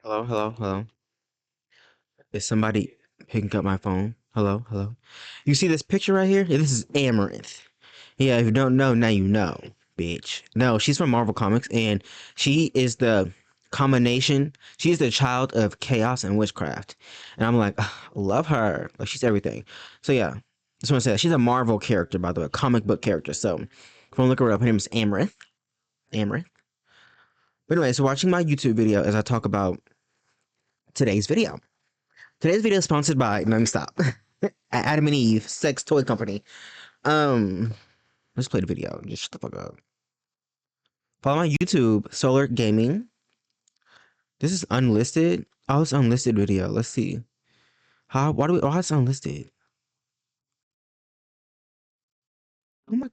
Hello, hello, hello. Is somebody picking up my phone? Hello, hello. You see this picture right here? Yeah, this is Amaranth. Yeah, if you don't know, now you know, bitch. No, she's from Marvel Comics, and she is the combination. She's the child of chaos and witchcraft. And I'm like, ugh, love her. Like, she's everything. So, yeah, just want to say that. She's a Marvel character, by the way, comic book character. So, if you want to look her up, her name is Amaranth. Amaranth. But anyway, so watching my YouTube video as I talk about today's video. Today's video is sponsored by, no, let me stop. Adam and Eve Sex Toy Company. Um, let's play the video. Just shut the fuck up. Follow my YouTube, Solar Gaming. This is unlisted. Oh, it's unlisted video. Let's see. How? Why do we? Oh, it's unlisted. Oh my.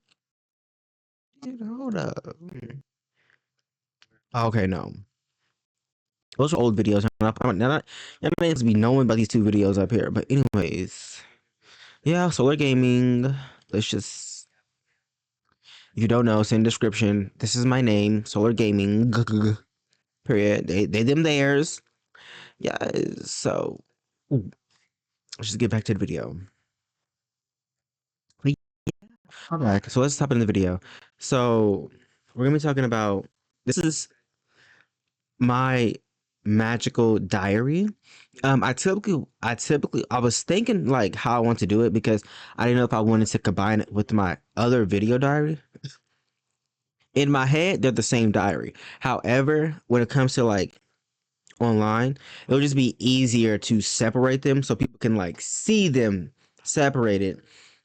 Dude, hold up. Oh, okay, no. Those are old videos. I'm not meant to be knowing about these two videos up here. But anyways, yeah, Solar Gaming. Let's just. If you don't know, it's in the description. This is my name, Solar Gaming. Period. They them theirs. Yeah. So let's just get back to the video. Okay. So let's hop in the video. So we're gonna be talking about this is my magical diary. I was thinking like how I want to do it because I didn't know if I wanted to combine it with my other video diary. In my head, they're the same diary. However, when it comes to like online, it'll just be easier to separate them so people can like see them separated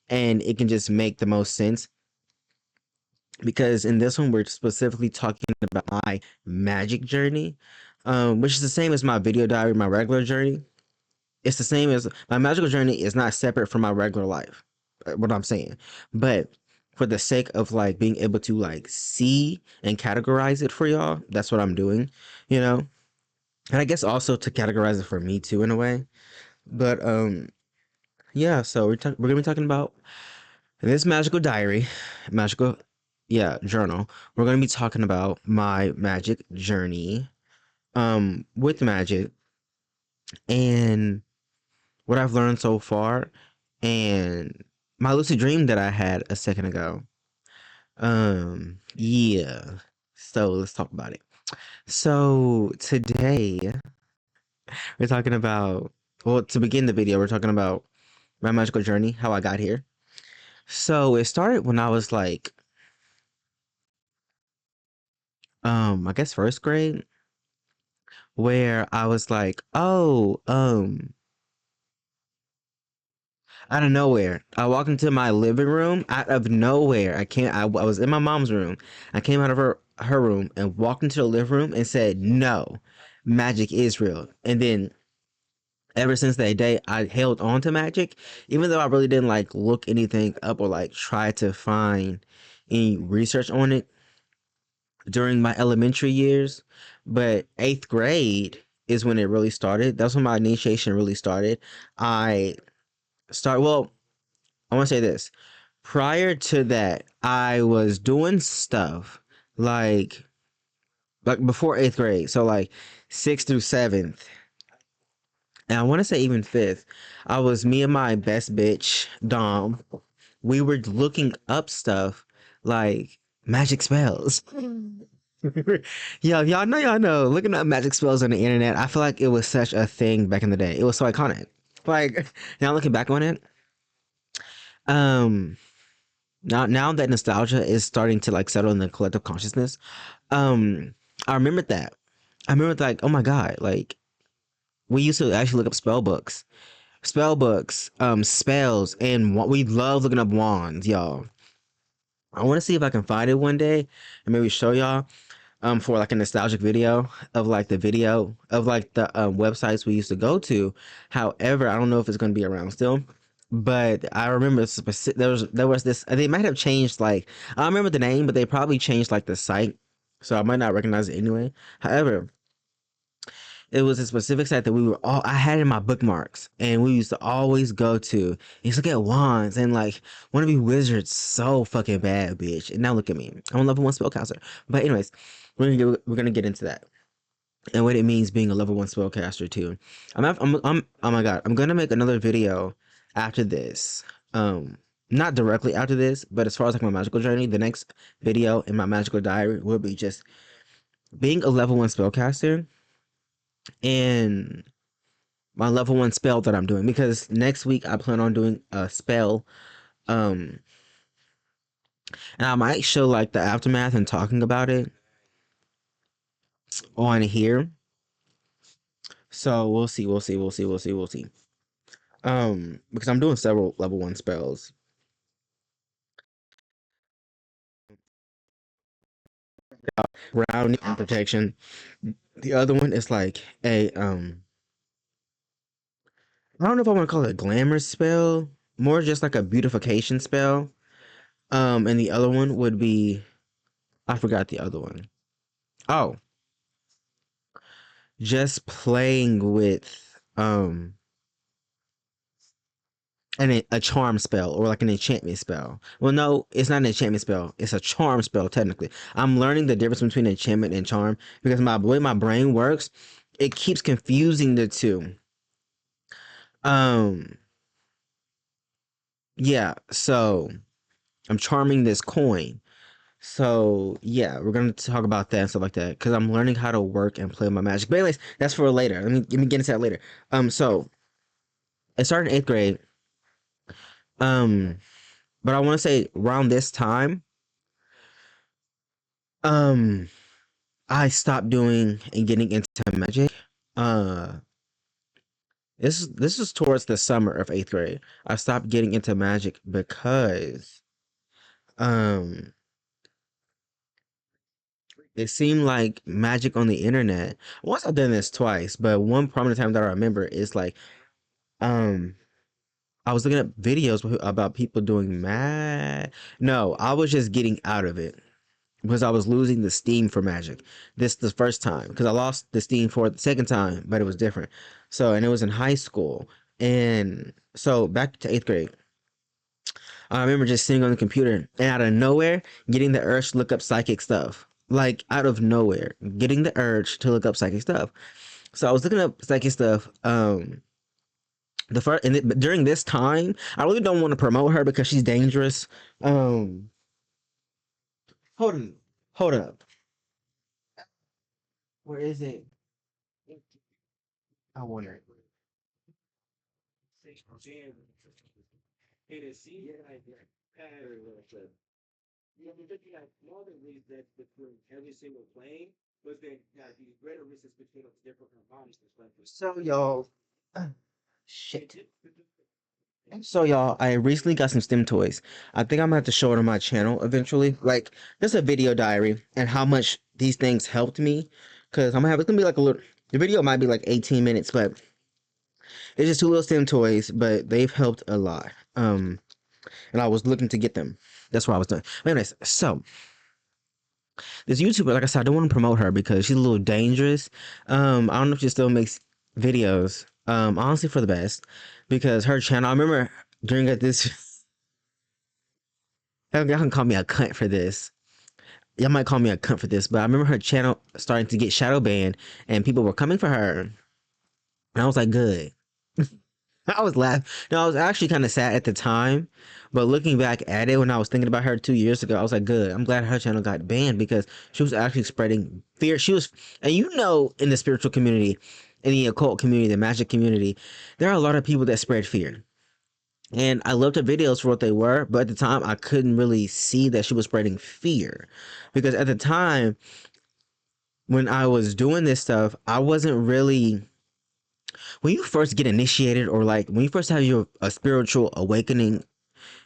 and it can just make the most sense. Because in this one, we're specifically talking about my magic journey, which is the same as my video diary, my regular journey. It's the same as my magical journey is not separate from my regular life. What I'm saying, but for the sake of like being able to like see and categorize it for y'all, that's what I'm doing, you know. And I guess also to categorize it for me too in a way. But yeah, so we're gonna be talking about this magical diary, magical journal. We're gonna be talking about my magic journey, with magic and what I've learned so far, and my lucid dream that I had a second ago. Yeah. So let's talk about it. So today we're talking about, well, to begin the video, we're talking about my magical journey, how I got here. So it started when I was like, I guess first grade, where I was like, oh, out of nowhere, I walked into my living room out of nowhere. I was in my mom's room. I came out of her room and walked into the living room and said, no, magic is real. And then ever since that day, I held on to magic, even though I really didn't like look anything up or like try to find any research on it during my elementary years. But eighth grade is when it really started. That's when my initiation really started. I well, I want to say this. Prior to that, I was doing stuff like before eighth grade. So like sixth through seventh. And I want to say even fifth. I was me and my best bitch, Dom. We were looking up stuff like magic spells. Yeah, y'all know. Looking up magic spells on the internet, I feel like it was such a thing back in the day. It was so iconic. Like now looking back on it, um, now that nostalgia is starting to like settle in the collective consciousness, um, I remembered that. I remember like, oh my god, like we used to actually look up spell books, spells, and we love looking up wands, y'all. I want to see if I can find it one day and maybe show y'all. For like a nostalgic video of like the websites we used to go to. However, I don't know if it's going to be around still, but I remember there was this, they might have changed, like I don't remember the name, but they probably changed like the site, so I might not recognize it anyway. However, it was a specific site that I had in my bookmarks, and we used to always go to. Used to get wands and like want to be wizards so fucking bad, bitch. And now look at me, I'm a level 1 spellcaster. But anyways, we're gonna get into that. and what it means being a level 1 spellcaster too. Oh my god, I'm gonna make another video after this. Not directly after this, but as far as like my magical journey, the next video in my magical diary will be just being a level 1 spellcaster and my level 1 spell that I'm doing, because next week I plan on doing a spell. Um, and I might show like the aftermath and talking about it on here. So we'll see, we'll see. Because I'm doing several level 1 spells. Grounding and protection. The other one is like a I don't know if I want to call it a glamour spell, more just like a beautification spell. And the other one would be, I forgot the other one. Oh, just playing with a charm spell or like an enchantment spell. Well, no, it's not an enchantment spell. It's a charm spell technically. I'm learning the difference between enchantment and charm because the way my brain works, it keeps confusing the two. Um, yeah. So I'm charming this coin. So yeah, we're gonna talk about that and stuff like that because I'm learning how to work and play with my magic. But anyways, that's for later. Let me get into that later. So I started in 8th grade. Um, but I want to say around this time, um, I stopped doing and getting into magic. Uh, this is towards the summer of 8th grade. I stopped getting into magic because um it seemed like magic on the internet. Once I've done this twice, but one prominent time that I remember is like um I was looking at videos about people doing mad. No, I was just getting out of it because I was losing the steam for magic. This the first time because I lost the steam for it the second time, but it was different. So and it was in high school, and so back to 8th grade. I remember just sitting on the computer and out of nowhere getting the urge to look up psychic stuff. Like out of nowhere, getting the urge to look up psychic stuff. So I was looking up psychic stuff. The first and but during this time, I really don't want to promote her because she's dangerous. Um, hold on, hold up. Where is it? I wonder. So y'all, shit. So y'all, I recently got some STEM toys. I think I'm gonna have to show it on my channel eventually. Like, just a video diary and how much these things helped me. Cause it's gonna be like a little. The video might be like 18 minutes, but it's just two little STEM toys, but they've helped a lot. And I was looking to get them. That's what I was doing. But anyways, so this YouTuber, like I said, I don't want to promote her because she's a little dangerous. I don't know if she still makes videos. Honestly, for the best, because her channel. I remember during this. Y'all can call me a cunt for this. Y'all might call me a cunt for this, but I remember her channel starting to get shadow banned, and people were coming for her, and I was like, good. I was laughing. No, I was actually kind of sad at the time, but looking back at it when I was thinking about her 2 years ago, I was like, good. I'm glad her channel got banned because she was actually spreading fear. She was, and in the spiritual community, in the occult community, the magic community, there are a lot of people that spread fear. And I loved her videos for what they were, but at the time I couldn't really see that she was spreading fear. Because at the time when I was doing this stuff, I wasn't really when you first get initiated or like when you first have your a spiritual awakening,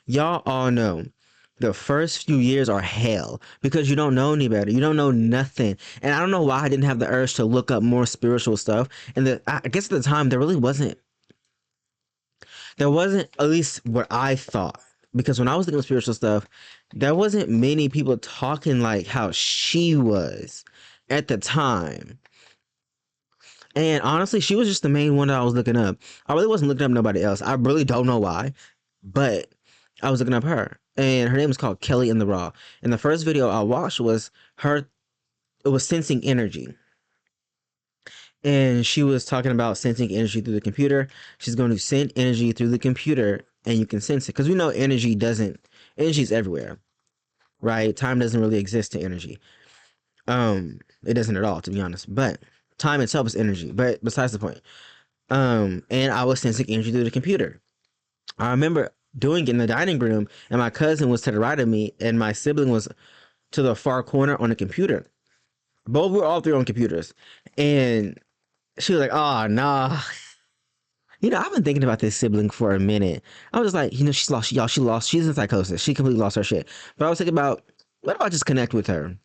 y'all all know the first few years are hell because you don't know any better. You don't know nothing. And I don't know why I didn't have the urge to look up more spiritual stuff. And I guess at the time there wasn't at least what I thought. Because when I was thinking of spiritual stuff, there wasn't many people talking like how she was at the time. And honestly, she was just the main one that I was looking up. I really wasn't looking up nobody else. I really don't know why, but I was looking up her. And her name is called Kelly in the Raw. And the first video I watched was her, it was sensing energy. and she was talking about sensing energy through the computer. She's going to send energy through the computer, and you can sense it because we know energy is everywhere, right? Time doesn't really exist to energy. It doesn't at all, to be honest. But time itself is energy. But besides the point. And I was sensing energy through the computer. I remember doing it in the dining room, and my cousin was to the right of me, and my sibling was to the far corner on the computer. Both were all three on computers, and she was like, "Oh nah." I've been thinking about this sibling for a minute. I was like, she's lost, y'all. She lost. She's in psychosis. She completely lost her shit. But I was thinking about, what if I just connect with her,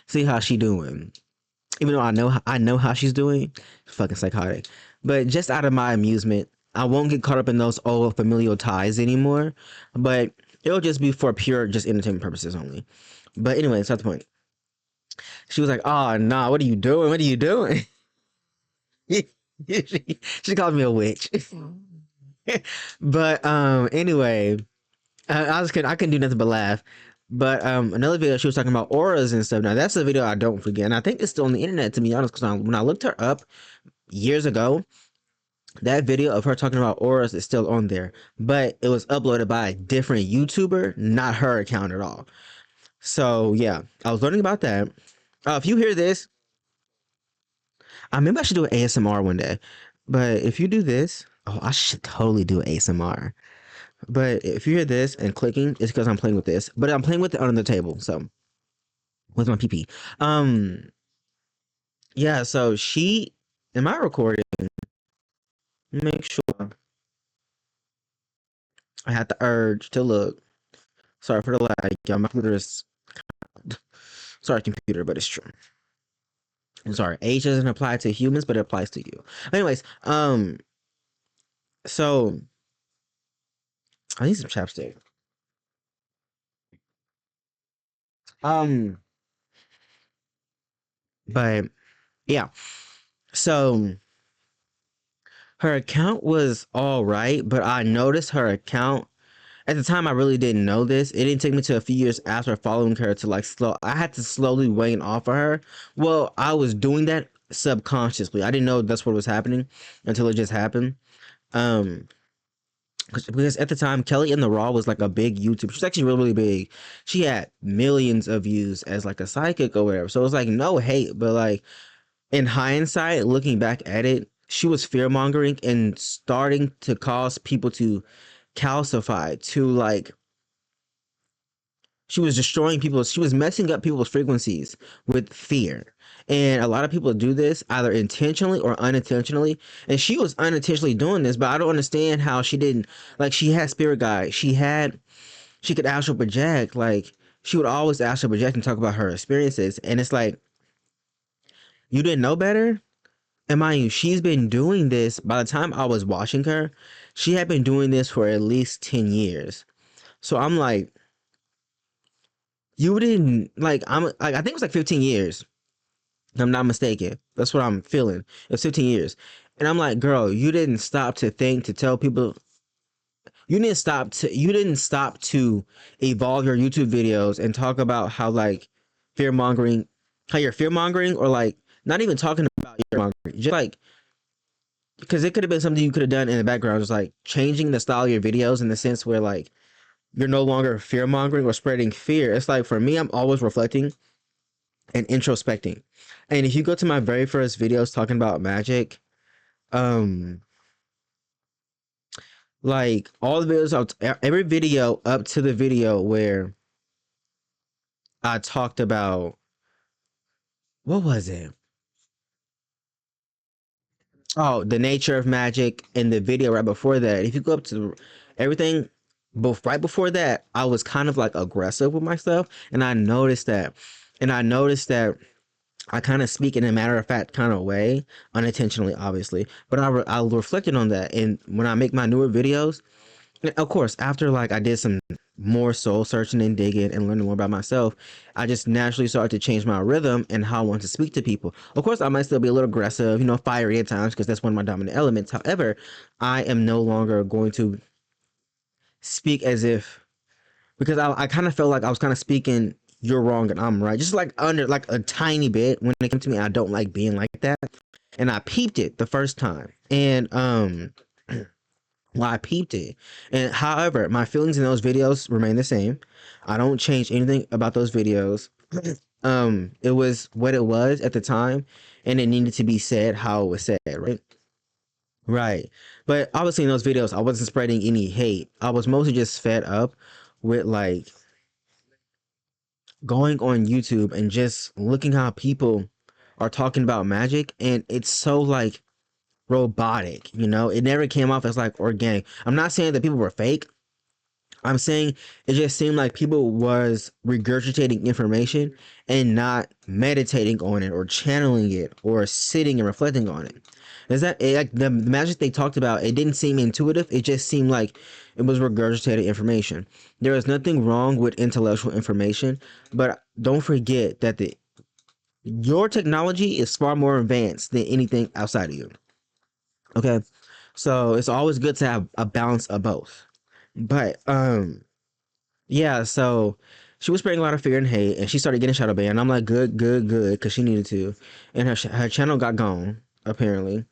see how she doing? Even though I know how she's doing, fucking psychotic. But just out of my amusement, I won't get caught up in those old familial ties anymore. But it'll just be for pure, just entertainment purposes only. But anyway, that's not the point. She was like, "Oh nah, what are you doing? What are you doing?" she called me a witch. But anyway, I couldn't do nothing but laugh. But another video she was talking about auras and stuff. Now that's a video I don't forget, and I think it's still on the internet, to be honest. Because when I looked her up years ago, that video of her talking about auras is still on there, but it was uploaded by a different YouTuber, not her account at all. So yeah, I was learning about that. If you hear this, maybe I should do an ASMR one day. But if you do this, I should totally do an ASMR. But if you hear this and clicking, it's because I'm playing with this. But I'm playing with it under the table, so with my PP. Yeah. So she, am I recording? Make sure. I had the urge to look. Sorry for the lag. Yeah, my computer is. Sorry, computer, but it's true. I'm sorry. Age doesn't apply to humans, but it applies to you. Anyways, so I need some chapstick. Um, but yeah. So her account was all right, but I noticed her account at the time. I really didn't know this. It didn't take me to a few years after following her to like slow. I had to slowly wane off of her. Well, I was doing that subconsciously. I didn't know that's what was happening until it just happened. Um, because at the time Kelly in the Raw was like a big YouTube. She's actually really, really big. She had millions of views as like a psychic or whatever. So it was like no hate, but like in hindsight, looking back at it, she was fear mongering and starting to cause people to calcify, to like, she was destroying people. She was messing up people's frequencies with fear. And a lot of people do this either intentionally or unintentionally. And she was unintentionally doing this, but I don't understand how she didn't. Like, she had spirit guides. She could astral project. Like, she would always astral project and talk about her experiences. And it's like, you didn't know better? And mind you, she's been doing this. By the time I was watching her, she had been doing this for at least 10 years. So I'm like, you didn't, like, I think it was like 15 years. If I'm not mistaken. That's what I'm feeling. It's 15 years. And I'm like, girl, you didn't stop to think, to tell people. You didn't stop to evolve your YouTube videos and talk about how like fear mongering, how you're fear mongering, or like not even talking about fear mongering, just like, because it could have been something you could have done in the background, just like changing the style of your videos in the sense where like you're no longer fear mongering or spreading fear. It's like, for me, I'm always reflecting and introspecting. And if you go to my very first videos talking about Magick, um, like all the videos, every video up to the video where I talked about, what was it? Oh, the nature of magic, and the video right before that. If you go up to everything, both right before that, I was kind of like aggressive with myself, and I noticed that, and I noticed that I kind of speak in a matter of fact kind of way, unintentionally, obviously. But I reflected on that, and when I make my newer videos, of course, after like I did some more soul searching and digging and learning more about myself, I just naturally started to change my rhythm and how I want to speak to people. Of course, I might still be a little aggressive, fiery at times, because that's one of my dominant elements. However, I am no longer going to speak as if, because I kind of felt like I was kind of speaking, you're wrong and I'm right, just like under like a tiny bit when it came to me. I don't like being like that. and I peeped it the first time, and well, I peeped it, and however, my feelings in those videos remain the same. I don't change anything about those videos. It was what it was at the time, and it needed to be said how it was said, right? Right. But obviously in those videos I wasn't spreading any hate. I was mostly just fed up with like going on YouTube and just looking how people are talking about magic, and it's so like robotic, you know? It never came off as like organic. I'm not saying that people were fake. I'm saying it just seemed like people was regurgitating information and not meditating on it or channeling it or sitting and reflecting on it. Is that like the magic they talked about? It didn't seem intuitive. It just seemed like it was regurgitated information. There is nothing wrong with intellectual information, but don't forget that the your technology is far more advanced than anything outside of you. Okay, so it's always good to have a balance of both. But yeah, so she was spreading a lot of fear and hate, and she started getting shadow banned. I'm like, good, good, good, because she needed to, and her channel got gone apparently.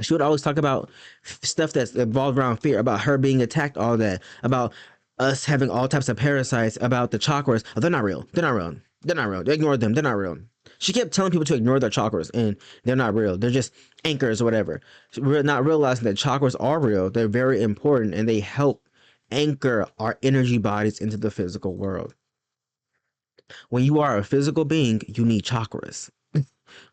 She would always talk about stuff that's involved around fear, about her being attacked, all that, about us having all types of parasites, about the chakras. Oh, they're not real. They're not real. They're not real. They ignore them. They're not real. She kept telling people to ignore their chakras, and they're not real. They're just anchors or whatever. We're not realizing that chakras are real. They're very important, and they help anchor our energy bodies into the physical world. When you are a physical being, you need chakras.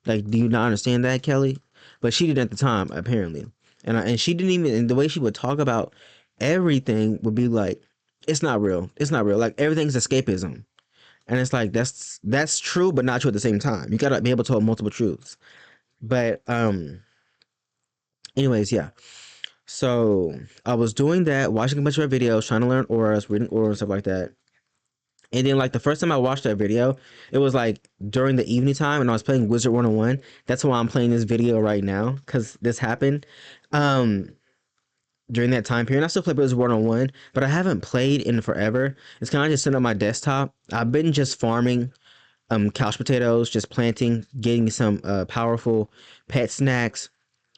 Like, do you not understand that, Kelly? But she did at the time, apparently. And she didn't even, and the way she would talk about everything would be like, it's not real. It's not real. Like everything's escapism. And it's like that's true, but not true at the same time. You gotta be able to hold multiple truths. But anyways, yeah. So I was doing that, watching a bunch of her videos, trying to learn auras, reading auras, stuff like that. And then like the first time I watched that video, it was like during the evening time and I was playing Wizard 101. That's why I'm playing this video right now, because this happened um during that time period. I still play Wizard 101, but I haven't played in forever. It's kind of just sitting on my desktop. I've been just farming couch potatoes, just planting, getting some powerful pet snacks.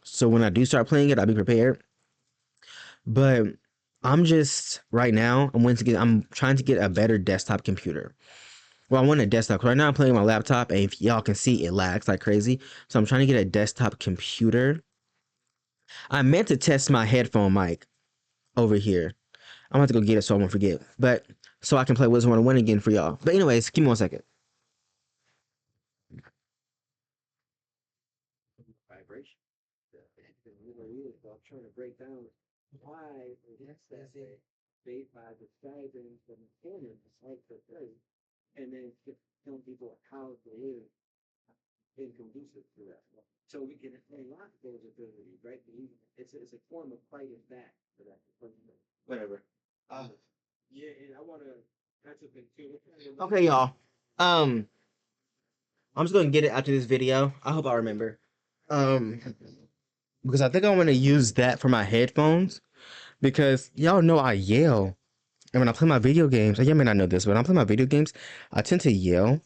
So when I do start playing it, I'll be prepared. But I'm just right now, I'm trying to get a better desktop computer. Well, I want a desktop. 'Cause right now I'm playing on my laptop, and if y'all can see, it lags like crazy. So I'm trying to get a desktop computer. I meant to test my headphone mic over here. I'm gonna have to go get it so I won't forget. But so I can play Wizard 101 again for y'all. But anyways, give me 1 second. Vibration. I'm trying to break down why that's it. Made by the guidance and the canon, it's like the thing. And then telling people how to live in conducive to that. So we can unlock those abilities, right? It's a form of fighting back for that. Whatever. Uh, yeah, and I want to. That's a thing too. Okay, y'all. Um, I'm just gonna get it after this video. I hope I remember. Um, because I think I want to use that for my headphones because y'all know I yell. And when I play my video games, y'all may not know this, but when I play my video games, I tend to yell.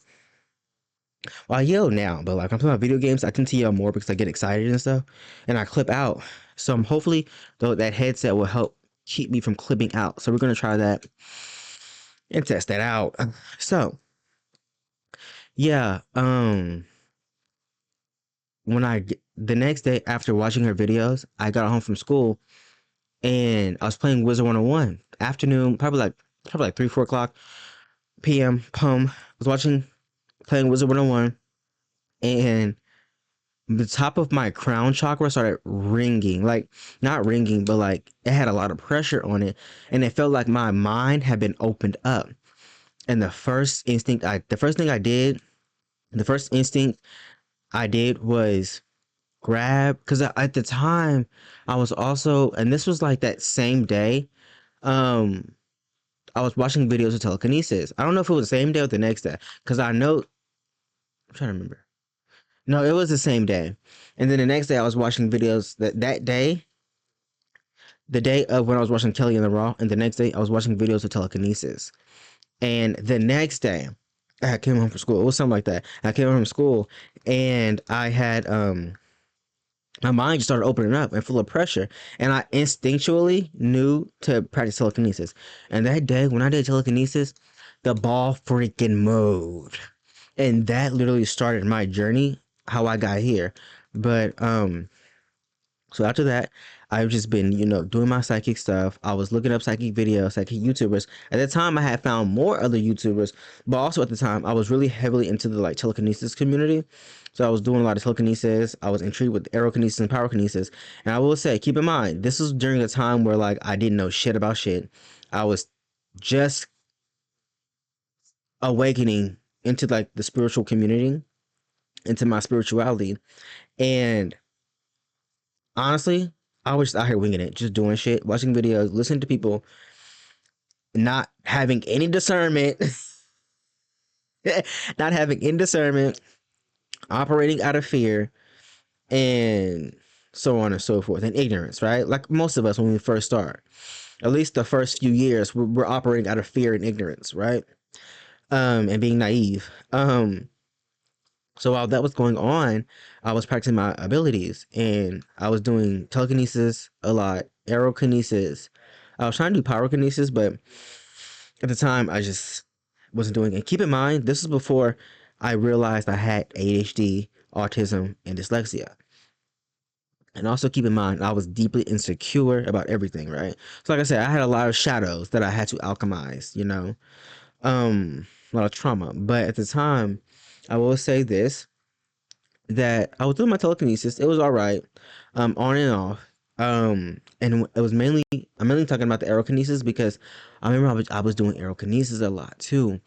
Well, I yell now, but like I'm playing my video games, I tend to yell more because I get excited and stuff, and I clip out. So I'm hopefully though that headset will help keep me from clipping out. So we're gonna try that and test that out. So yeah, the next day after watching her videos, I got home from school and I was playing Wizard 101 afternoon, probably like 3, 4 o'clock p.m. I was playing Wizard 101, and the top of my crown chakra started ringing, like not ringing, but like it had a lot of pressure on it, and it felt like my mind had been opened up. And the first instinct I did was grab, because at the time I was also, and this was like that same day, um, I was watching videos of telekinesis. I don't know if it was the same day or the next day, because I know I'm trying to remember. No, it was the same day. And then the next day I was watching videos that day, the day of when I was watching Kelly in the Raw, and the next day I was watching videos of telekinesis. And the next day I came home from school. It was something like that. I came home from school and I had my mind just started opening up and full of pressure. And I instinctually knew to practice telekinesis. And that day when I did telekinesis, the ball freaking moved. And that literally started my journey, how I got here. But so after that, I've just been, doing my psychic stuff. I was looking up psychic videos, psychic YouTubers. At the time, I had found more other YouTubers, but also at the time, I was really heavily into the like telekinesis community. So I was doing a lot of telekinesis. I was intrigued with aerokinesis and pyrokinesis. And I will say, keep in mind, this was during a time where like I didn't know shit about shit. I was just awakening into like the spiritual community, into my spirituality. And honestly, I was out here winging it, just doing shit, watching videos, listening to people, not having any discernment, not having any discernment, operating out of fear, and so on and so forth, and ignorance, right? Like most of us when we first start, at least the first few years, we're operating out of fear and ignorance, right? And being naive. So while that was going on, I was practicing my abilities and I was doing telekinesis a lot, aerokinesis. I was trying to do pyrokinesis, but at the time I just wasn't doing it. And keep in mind, this is before I realized I had ADHD, autism, and dyslexia. And also keep in mind, I was deeply insecure about everything, right? So like I said, I had a lot of shadows that I had to alchemize, a lot of trauma. But at the time, I will say this, that I was doing my telekinesis. It was all right, on and off. And it was mainly I'm mainly talking about the aerokinesis because I remember I was doing aerokinesis a lot too,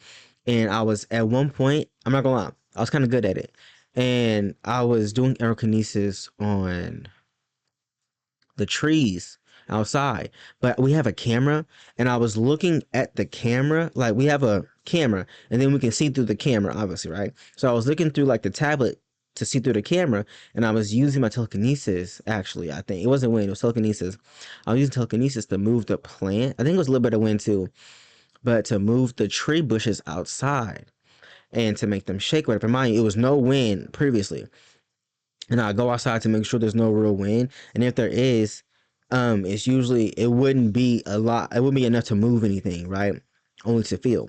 and I was at one point. I'm not gonna lie, I was kind of good at it, and I was doing aerokinesis on the trees outside. But we have a camera, and I was looking at the camera. Like we have a camera, and then we can see through the camera, obviously, right? So I was looking through like the tablet to see through the camera, and I was using my telekinesis. Actually, I think it wasn't wind; it was telekinesis. I was using telekinesis to move the plant. I think it was a little bit of wind too, but to move the tree bushes outside and to make them shake. Whatever. Mind you, it was no wind previously, and I go outside to make sure there's no real wind. And if there is, it's usually it wouldn't be a lot. It wouldn't be enough to move anything, right? Only to feel.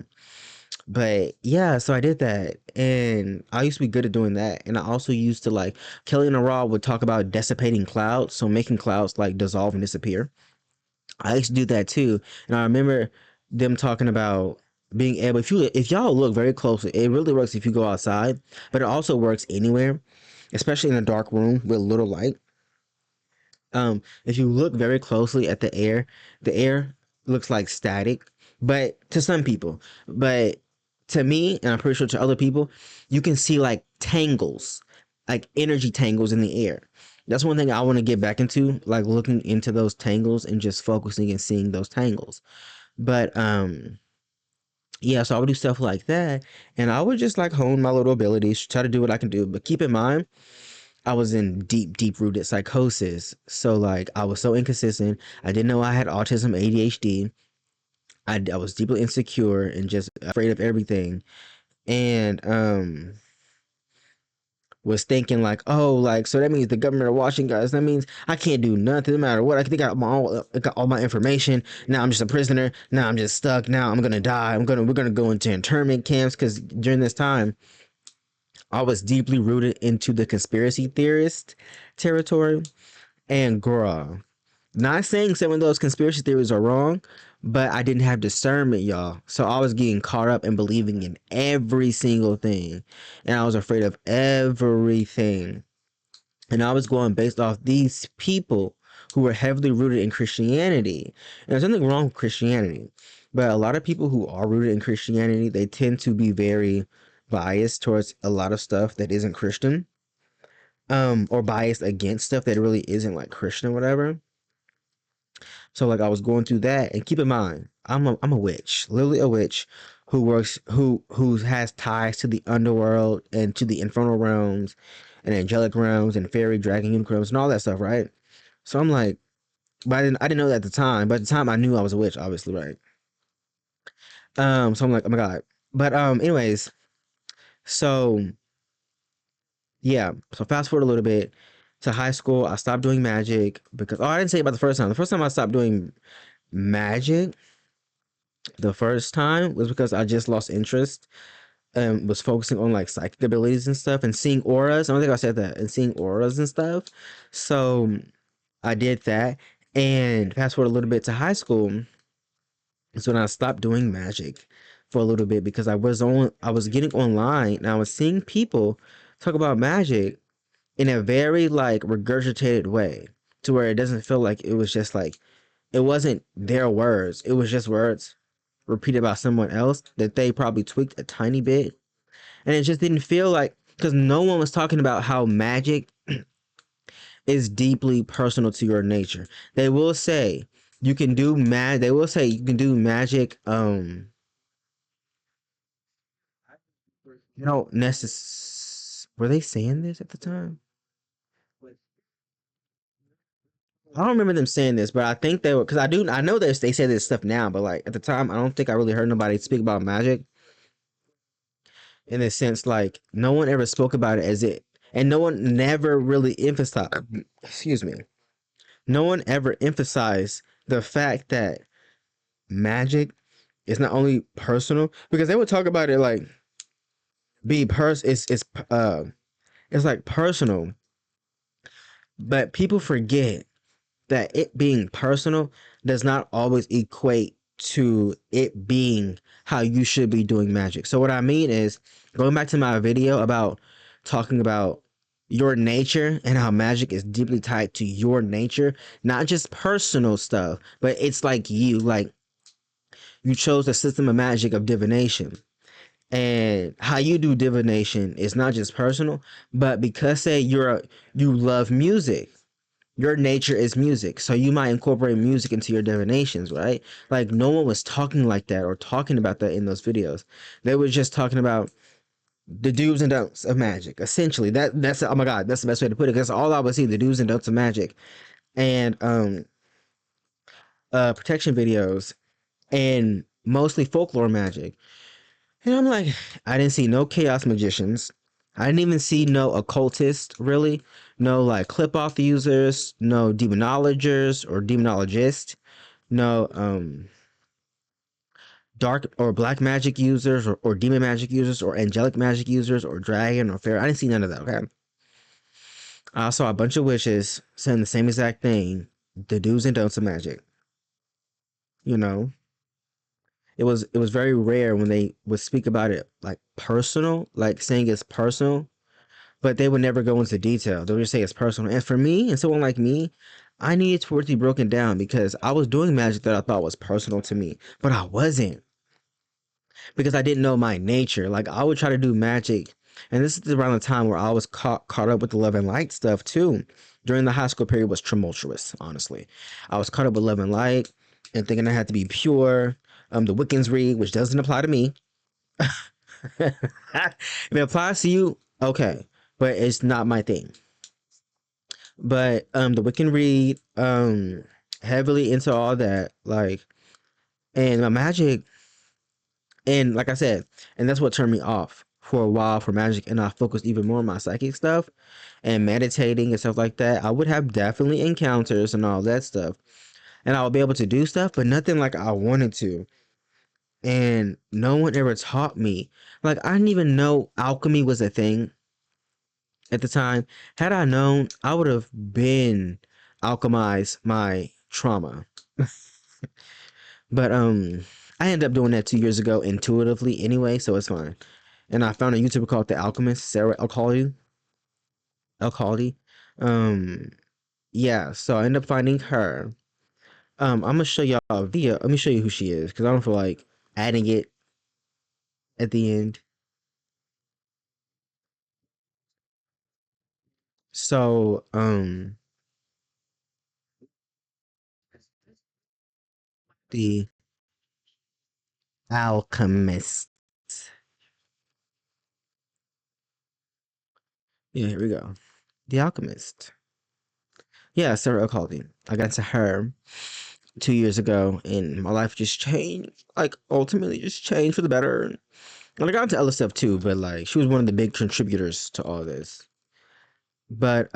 But yeah, so I did that, and I used to be good at doing that. And I also used to like Kelly and Raw would talk about dissipating clouds, so making clouds like dissolve and disappear. I used to do that too, and I remember them talking about being able if y'all look very closely, it really works if you go outside, but it also works anywhere, especially in a dark room with little light. If you look very closely at the air looks like static, but to some people, but to me, and I'm pretty sure to other people, you can see like tangles, like energy tangles in the air. That's one thing I want to get back into, like looking into those tangles and just focusing and seeing those tangles. But yeah, so I would do stuff like that, and I would just like hone my little abilities, try to do what I can do. But keep in mind, I was in deep rooted psychosis. So like I was so inconsistent. I didn't know I had autism, ADHD. I was deeply insecure and just afraid of everything. And was thinking like, oh, like so that means the government are watching guys. That means I can't do nothing, no matter what. They got all my information. Now I'm just a prisoner. Now I'm just stuck. Now I'm gonna die. We're gonna go into internment camps because during this time I was deeply rooted into the conspiracy theorist territory. And girl, not saying some of those conspiracy theories are wrong, but I didn't have discernment, y'all. So I was getting caught up in believing in every single thing. And I was afraid of everything. And I was going based off these people who were heavily rooted in Christianity. And there's nothing wrong with Christianity. But a lot of people who are rooted in Christianity, they tend to be very biased towards a lot of stuff that isn't Christian. Or biased against stuff that really isn't like Christian or whatever. So like I was going through that, and keep in mind, I'm a witch, literally a witch who has ties to the underworld and to the infernal realms and angelic realms and fairy dragon unicorns and all that stuff, right? So I'm like, but I didn't know that at the time, but at the time I knew I was a witch, obviously, right? So I'm like, oh my god. But anyways, so yeah, so fast forward a little bit. to high school, I stopped doing magic because I didn't say about the first time. The first time I stopped doing magic, the first time was because I just lost interest and was focusing on like psychic abilities and stuff and seeing auras. I don't think I said that, and seeing auras and stuff. So I did that. And fast forward a little bit to high school, is when I stopped doing magic for a little bit because I was getting online and I was seeing people talk about magic in a very like regurgitated way to where it doesn't feel like it was just like it wasn't their words. It was just words repeated by someone else that they probably tweaked a tiny bit. And it just didn't feel like because no one was talking about how magic is deeply personal to your nature. They will say you can do they will say you can do magic you know were they saying this at the time? I don't remember them saying this, but I think they were because I know this they say this stuff now, but like at the time I don't think I really heard nobody speak about magic in a sense like no one ever spoke about it as it and no one never really emphasized excuse me. No one ever emphasized the fact that magic is not only personal because they would talk about it like be uh it's like personal, but people forget that it being personal does not always equate to it being how you should be doing magic. So what I mean is going back to my video about talking about your nature and how magic is deeply tied to your nature, not just personal stuff, but it's like you chose a system of magic of divination. And how you do divination is not just personal, but because say you love music, your nature is music, so you might incorporate music into your divinations, right? Like no one was talking like that or talking about that in those videos. They were just talking about the do's and don'ts of magic. Essentially, that's oh my god, that's the best way to put it. Because all I would see the do's and don'ts of magic, and protection videos, and mostly folklore magic. And I'm like, I didn't see no chaos magicians. I didn't even see no occultists, really. No like clip off users, no demonologers or demonologists, no dark or black magic users or demon magic users or angelic magic users or dragon or fairy. I didn't see none of that, okay? I saw a bunch of witches saying the same exact thing, the do's and don'ts of magic. You know, it was very rare when they would speak about it like personal, like saying it's personal, but they would never go into detail. They would just say it's personal. And for me and someone like me, I needed for it to be broken down because I was doing magic that I thought was personal to me, but I wasn't because I didn't know my nature. Like I would try to do magic, and this is around the time where I was caught up with the love and light stuff too. During the high school period was tumultuous, honestly. I was caught up with love and light and thinking I had to be pure. The Wiccans read, which doesn't apply to me. If it applies to you, okay, but it's not my thing. But the Wiccan read heavily into all that, like, and my magic, and like I said, and that's what turned me off for a while for magic, and I focused even more on my psychic stuff and meditating and stuff like that. I would have definitely encounters and all that stuff, and I would be able to do stuff, but nothing like I wanted to. And no one ever taught me. Like I didn't even know alchemy was a thing at the time. Had I known, I would have been alchemized my trauma. But I ended up doing that 2 years ago intuitively anyway, so it's fine. And I found a YouTuber called The Alchemist, Sarah Alcaldi. Alcaldi. Um, yeah, so I ended up finding her. I'm gonna show y'all a video. Let me show you who she is, because I don't feel like adding it at the end. So, The Alchemist. Yeah, here we go. The Alchemist. Yeah, Sarah Alcaldi. I got to her 2 years ago, and my life just changed. Like ultimately, just changed for the better. And I got into other stuff too, but like she was one of the big contributors to all this. But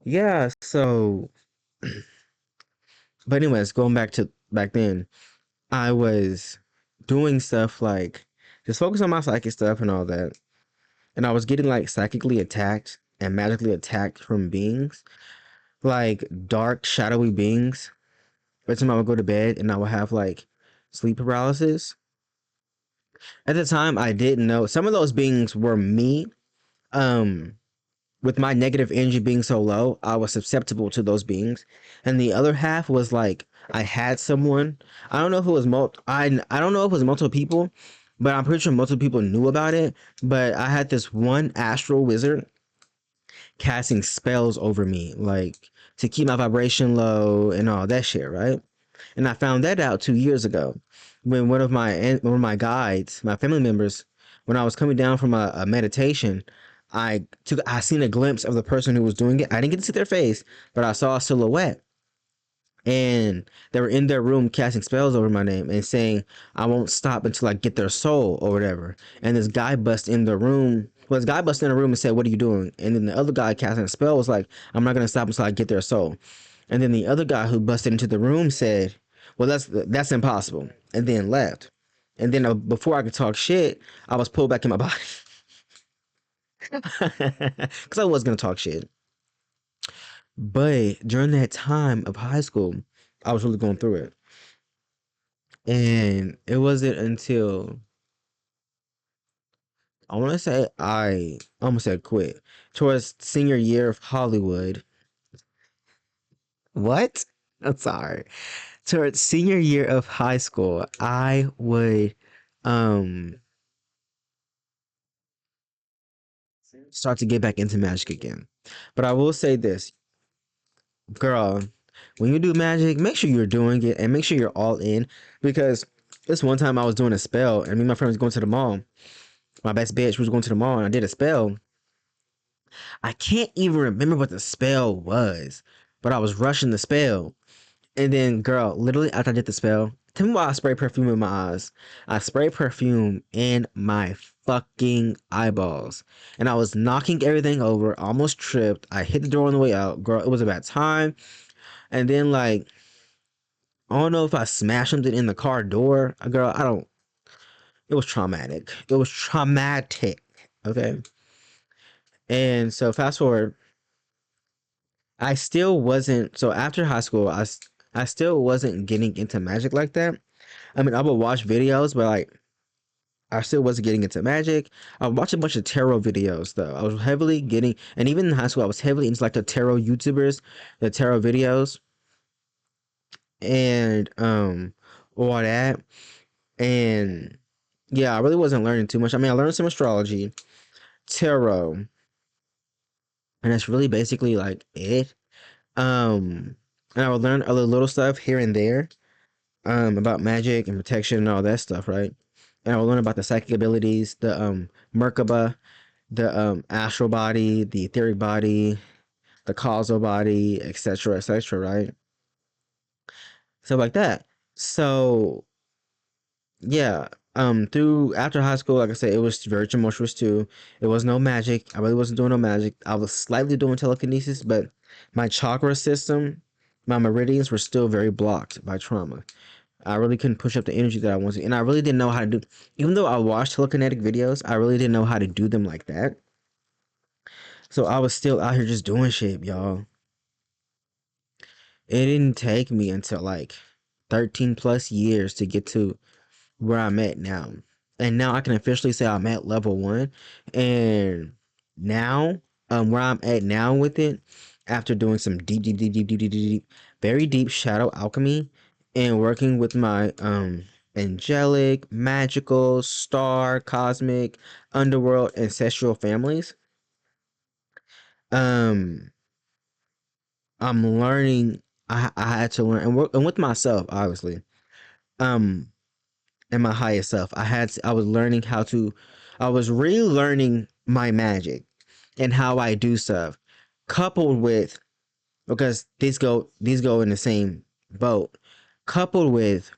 Yeah, so but anyways, going back to back then, I was doing stuff like just focus on my psychic stuff and all that. And I was getting like psychically attacked and magically attacked from beings, like dark, shadowy beings. Every time I would go to bed and I would have like sleep paralysis. At the time I didn't know some of those beings were me. Um with my negative energy being so low, I was susceptible to those beings. And the other half was like I had someone. I don't know if it was I don't know if it was multiple people, but I'm pretty sure multiple people knew about it. But I had this one astral wizard casting spells over me, like to keep my vibration low and all that shit, right? And I found that out 2 years ago when one of my guides, my family members, when I was coming down from a meditation, I seen a glimpse of the person who was doing it. I didn't get to see their face, but I saw a silhouette, and they were in their room casting spells over my name and saying, I won't stop until I get their soul or whatever. And this guy bust in the room. Well, this guy busted in the room and said, what are you doing? And then the other guy casting a spell was like, I'm not going to stop until I get their soul. And then the other guy who busted into the room said, well, that's impossible. And then left. And then before I could talk shit, I was pulled back in my body. Because I was going to talk shit. But during that time of high school, I was really going through it. And it wasn't until I want to say I almost said quit towards senior year of Hollywood. What? I'm sorry. Towards senior year of high school, I would um start to get back into magic again. But I will say this, girl, when you do magic, make sure you're doing it and make sure you're all in because this one time I was doing a spell and me and my friend was going to the mall. My best bitch was going to the mall and I did a spell. I can't even remember what the spell was, but I was rushing the spell. And then, girl, literally after I did the spell, tell me why I spray perfume in my eyes. I sprayed perfume in my fucking eyeballs. And I was knocking everything over, almost tripped. I hit the door on the way out. Girl, it was a bad time. And then, like, I don't know if I smashed something in the car door. Girl, I don't. It was traumatic. It was traumatic. Okay. And so, fast forward, I still wasn't. So, after high school, I still wasn't getting into magic like that. I mean, I would watch videos, but like I still wasn't getting into magic. I would watch a bunch of tarot videos though. I was heavily getting, and even in high school, I was heavily into like the tarot YouTubers, the tarot videos, and all that. And yeah, I really wasn't learning too much. I mean, I learned some astrology, tarot, and that's really basically like it. And I would learn other little stuff here and there, about magic and protection and all that stuff, right? And I will learn about the psychic abilities, the Merkaba, the astral body, the etheric body, the causal body, etc., right? So like that. So yeah, through after high school, like I said, it was very tumultuous too. It was no magic. I really wasn't doing no magic. I was slightly doing telekinesis, but my chakra system, my meridians were still very blocked by trauma. I really couldn't push up the energy that I wanted, and I really didn't know how to do. Even though I watched telekinetic videos, I really didn't know how to do them like that. So I was still out here just doing shit, y'all. It didn't take me until like 13 plus years to get to where I'm at now. And now I can officially say I'm at level one. And now, where I'm at now with it, after doing some deep, very deep shadow alchemy and working with my angelic, magical, star, cosmic, underworld, ancestral families, um, I'm learning. I had to learn and work and with myself, obviously. Um, and my highest self. I was learning how to I was relearning my magic and how I do stuff coupled with because these go in the same boat coupled with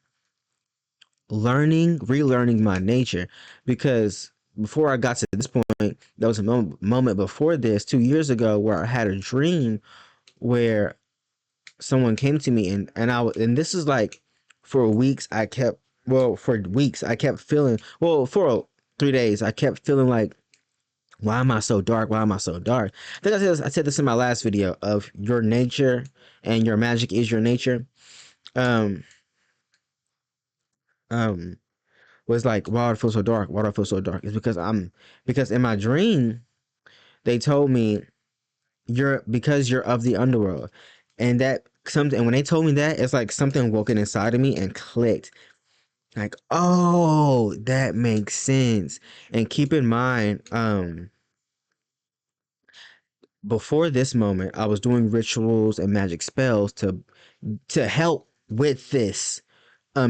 relearning my nature because before I got to this point there was a moment before this 2 years ago where I had a dream where someone came to me and this is like for weeks I kept for weeks I kept feeling for 3 days I kept feeling like, why am I so dark? Why am I so dark? I think I said this in my last video of your nature and your magic is your nature. Um, um, was like, why do I feel so dark? Why do I feel so dark? It's because in my dream they told me you're of the underworld, and that something. And when they told me that, it's like something woken inside of me and clicked. Like, oh, that makes sense. And keep in mind, before this moment, I was doing rituals and magic spells to help with this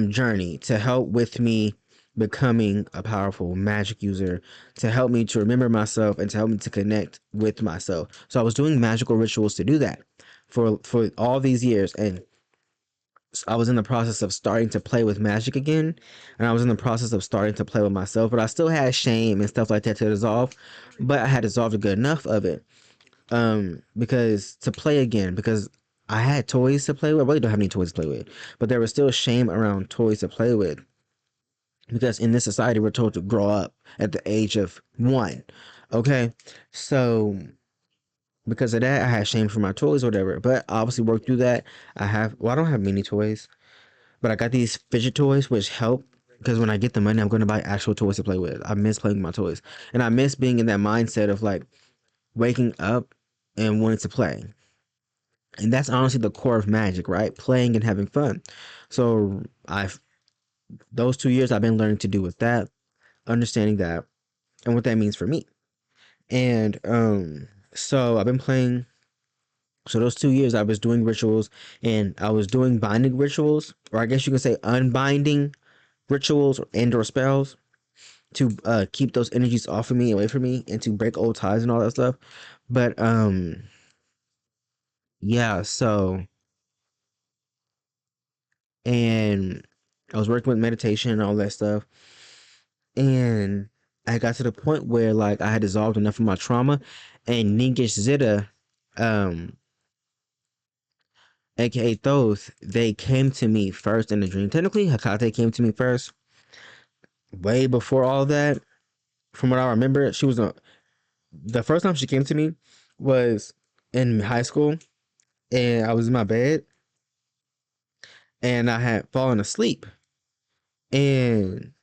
journey, to help with me becoming a powerful magic user, to help me to remember myself and to help me to connect with myself. So I was doing magical rituals to do that for all these years, and I was in the process of starting to play with magic again, and I was in the process of starting to play with myself, but I still had shame and stuff like that to dissolve, but I had dissolved a good enough of it because to play again, because I had toys to play with. I really don't have any toys to play with, but there was still shame around toys to play with because in this society we're told to grow up at the age of 1. Okay, so because of that I had shame for my toys or whatever, but I obviously worked through that. I don't have many toys, but I got these fidget toys which help because when I get the money I'm going to buy actual toys to play with. I miss playing with my toys, and I miss being in that mindset of like waking up and wanting to play. And that's honestly the core of magic, right? Playing and having fun. So I've those 2 years I've been learning to do with that, understanding that and what that means for me. And so I've been playing. So those 2 years I was doing rituals, and I was doing binding rituals, or I guess you could say unbinding rituals and or spells to keep those energies off of me, away from me, and to break old ties and all that stuff. But yeah, so and I was working with meditation and all that stuff. And I got to the point where like I had dissolved enough of my trauma, and Ningish Zeta, um, aka Thoth, they came to me first in the dream. Technically, Hekate came to me first, way before all that. From what I remember, she was the first time she came to me was in high school, and I was in my bed, and I had fallen asleep, and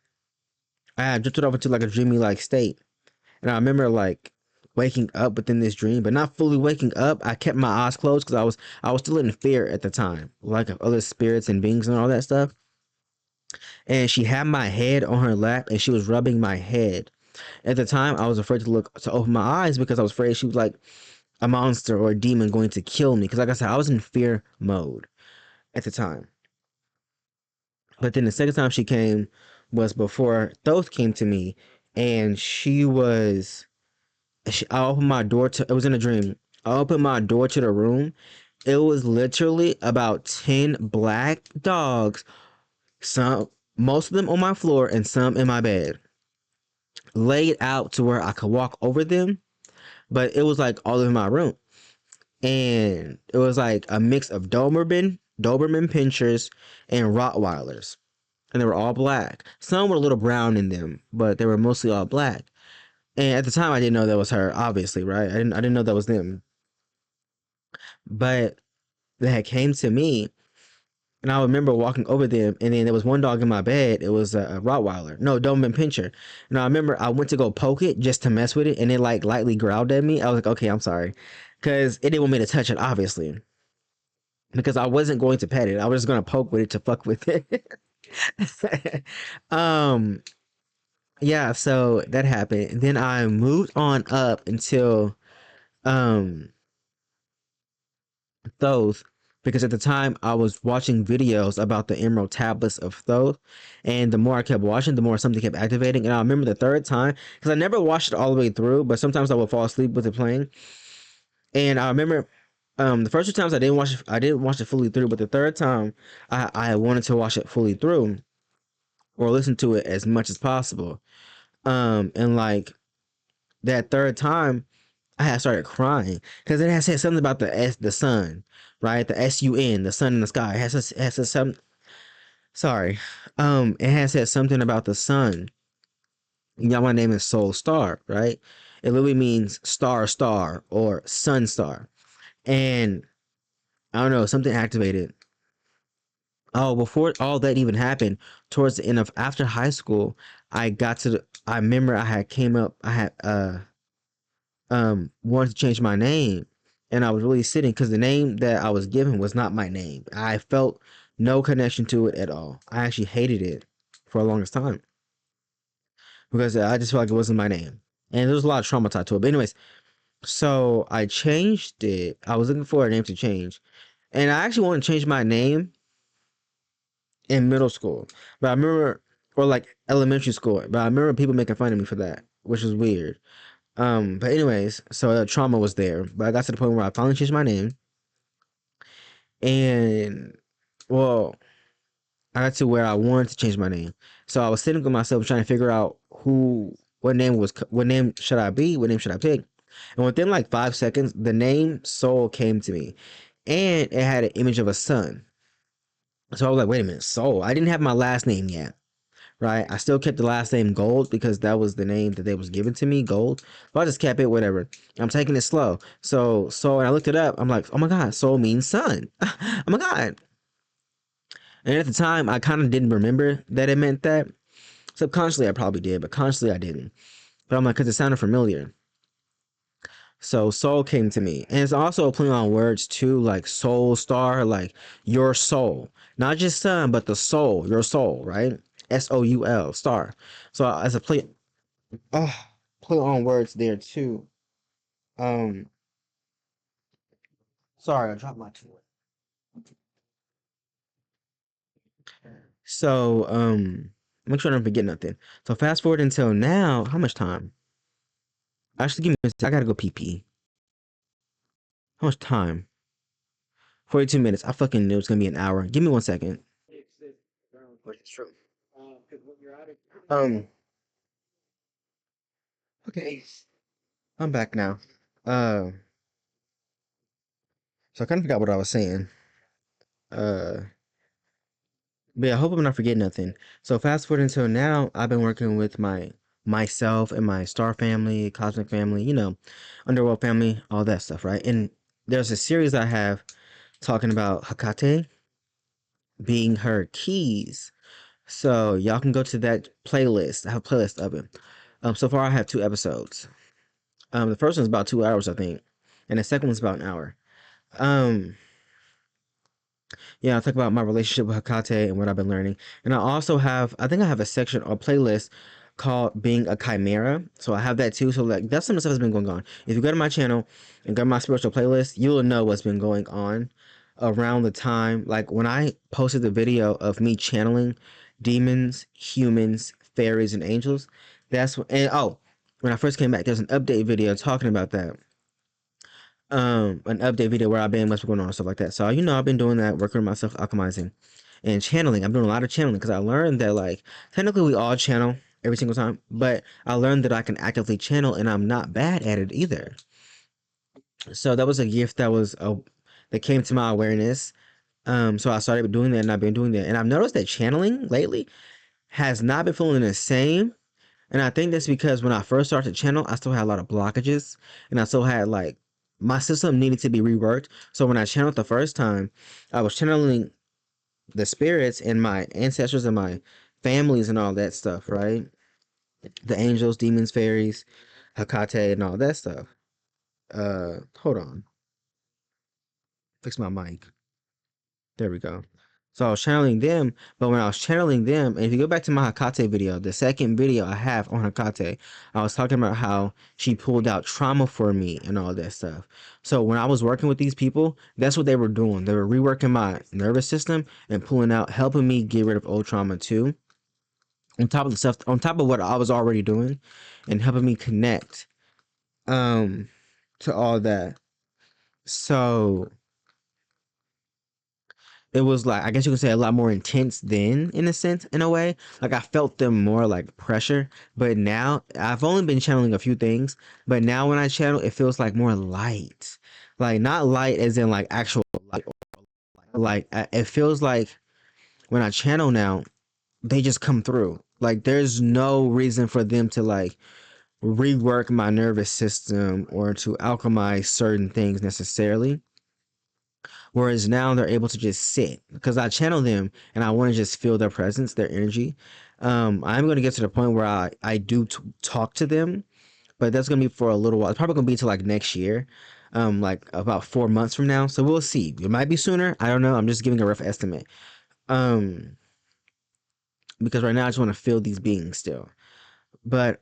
I had drifted off into like a dreamy like state. And I remember like waking up within this dream, but not fully waking up. I kept my eyes closed because I was still in fear at the time, like of other spirits and beings and all that stuff. And she had my head on her lap and she was rubbing my head. At the time, I was afraid to open my eyes because I was afraid she was like a monster or a demon going to kill me. Because like I said, I was in fear mode at the time. But then the second time she came was before Thoth came to me, and I opened my door to, it was in a dream. I opened my door to the room. It was literally about 10 black dogs, some, most of them on my floor and some in my bed, laid out to where I could walk over them, but it was like all in my room. And it was like a mix of Doberman Pinschers, and Rottweilers. And they were all black. Some were a little brown in them, but they were mostly all black. And at the time, I didn't know that was her, obviously, right? I didn't know that was them. But they had came to me, and I remember walking over them, and then there was one dog in my bed. It was a Rottweiler, no, Doberman Pinscher. And I remember I went to go poke it just to mess with it, and it like lightly growled at me. I was like, okay, I'm sorry, because it didn't want me to touch it, obviously, because I wasn't going to pet it. I was just gonna poke with it to fuck with it. um, yeah, so that happened. And then I moved on up until um Thoth, because at the time I was watching videos about the Emerald Tablets of Thoth, and the more I kept watching, the more something kept activating. And I remember the third time, because I never watched it all the way through, but sometimes I would fall asleep with it playing. And I remember the first 2 times I didn't watch it fully through, but the third time I wanted to watch it fully through or listen to it as much as possible. And like that third time I had started crying because it had said something about the sun, right? The sun, the sun in the sky. It has said some. Sorry, it had said something about the sun. Yeah, my name is Soul Star, right? It literally means star, star, or sun star. And I don't know, something activated. Oh, before all that even happened, towards the end of after high school, I got to the, I remember I had came up, I had wanted to change my name, and I was really sitting because the name that I was given was not my name. I felt no connection to it at all. I actually hated it for the longest time because I just felt like it wasn't my name. And there was a lot of trauma tied to it. But anyways, so I changed it. I was looking for a name to change. And I actually wanted to change my name in middle school. But I remember, or like elementary school. But I remember people making fun of me for that, which was weird. But anyways, so the trauma was there. But I got to the point where I finally changed my name. And, well, I got to where I wanted to change my name. So I was sitting with myself trying to figure out what name should I be? What name should I pick? And within like 5 seconds, the name Soul came to me. And it had an image of a sun. So I was like, wait a minute, Soul. I didn't have my last name yet, right? I still kept the last name Gold because that was the name that they was given to me, Gold. But I just kept it, whatever. I'm taking it slow. So Soul, and I looked it up. I'm like, oh my God, Soul means sun. Oh my God. And at the time, I kind of didn't remember that it meant that. Subconsciously, I probably did, but consciously, I didn't. But I'm like, because it sounded familiar. So soul came to me. And it's also a play on words too, like soul star, like your soul. Not just sun, but the soul, your soul, right? Soul, star. So as a uh, play on words there too. Um, sorry, I dropped my tool. So, make sure I don't forget nothing. So fast forward until now, how much time? Actually, give me a sec. I gotta go pee pee. How much time? 42 minutes. I fucking knew it was gonna be an hour. Give me 1 second. Which is true. Um, okay. I'm back now. Uh, so I kind of forgot what I was saying. Uh, but yeah, I hope I'm not forgetting nothing. So fast forward until now, I've been working with myself and my star family, cosmic family, underworld family, all that stuff, right? And there's a series I have talking about Hecate being her keys. So y'all can go to that playlist. I have a playlist of it. So far I have 2 episodes. The first one's about 2 hours, I think, and the second one's about an hour. Um, yeah, I'll talk about my relationship with Hecate and what I've been learning. And I think I have a section or playlist called Being a Chimera. So I have that too. So like that's some of the stuff that's been going on. If you go to my channel and go to my spiritual playlist, you will know what's been going on around the time. Like when I posted the video of me channeling demons, humans, fairies, and angels, when I first came back, there's an update video talking about that, an update video where I've been what's going on and stuff like that. So I've been doing that, working on myself, alchemizing and channeling. I'm doing a lot of channeling because I learned that like technically we all channel every single time, but I learned that I can actively channel and I'm not bad at it either. So that was a gift that came to my awareness. So I started doing that and I've been doing that. And I've noticed that channeling lately has not been feeling the same. And I think that's because when I first started to channel, I still had a lot of blockages and I still had like my system needed to be reworked. So when I channeled the first time, I was channeling the spirits and my ancestors and my families and all that stuff, right? The angels, demons, fairies, Hecate, and all that stuff. Hold on. Fix my mic. There we go. So I was channeling them, but when I was channeling them, and if you go back to my Hecate video, the second video I have on Hecate, I was talking about how she pulled out trauma for me and all that stuff. So when I was working with these people, that's what they were doing. They were reworking my nervous system and pulling out, helping me get rid of old trauma too. On top of what I was already doing, and helping me connect um to all that. So it was like, I guess you could say, a lot more intense then, in a sense, in a way. Like I felt them more like pressure, but now I've only been channeling a few things, but now when I channel, it feels like more light, like not light as in like actual light, like it feels like when I channel now, they just come through. Like there's no reason for them to like rework my nervous system or to alchemize certain things necessarily. Whereas now they're able to just sit because I channel them and I want to just feel their presence, their energy. I'm going to get to the point where I do talk to them, but that's going to be for a little while. It's probably going to be to like next year, like about 4 months from now. So we'll see. It might be sooner. I don't know. I'm just giving a rough estimate. Um, because right now I just want to feel these beings still. But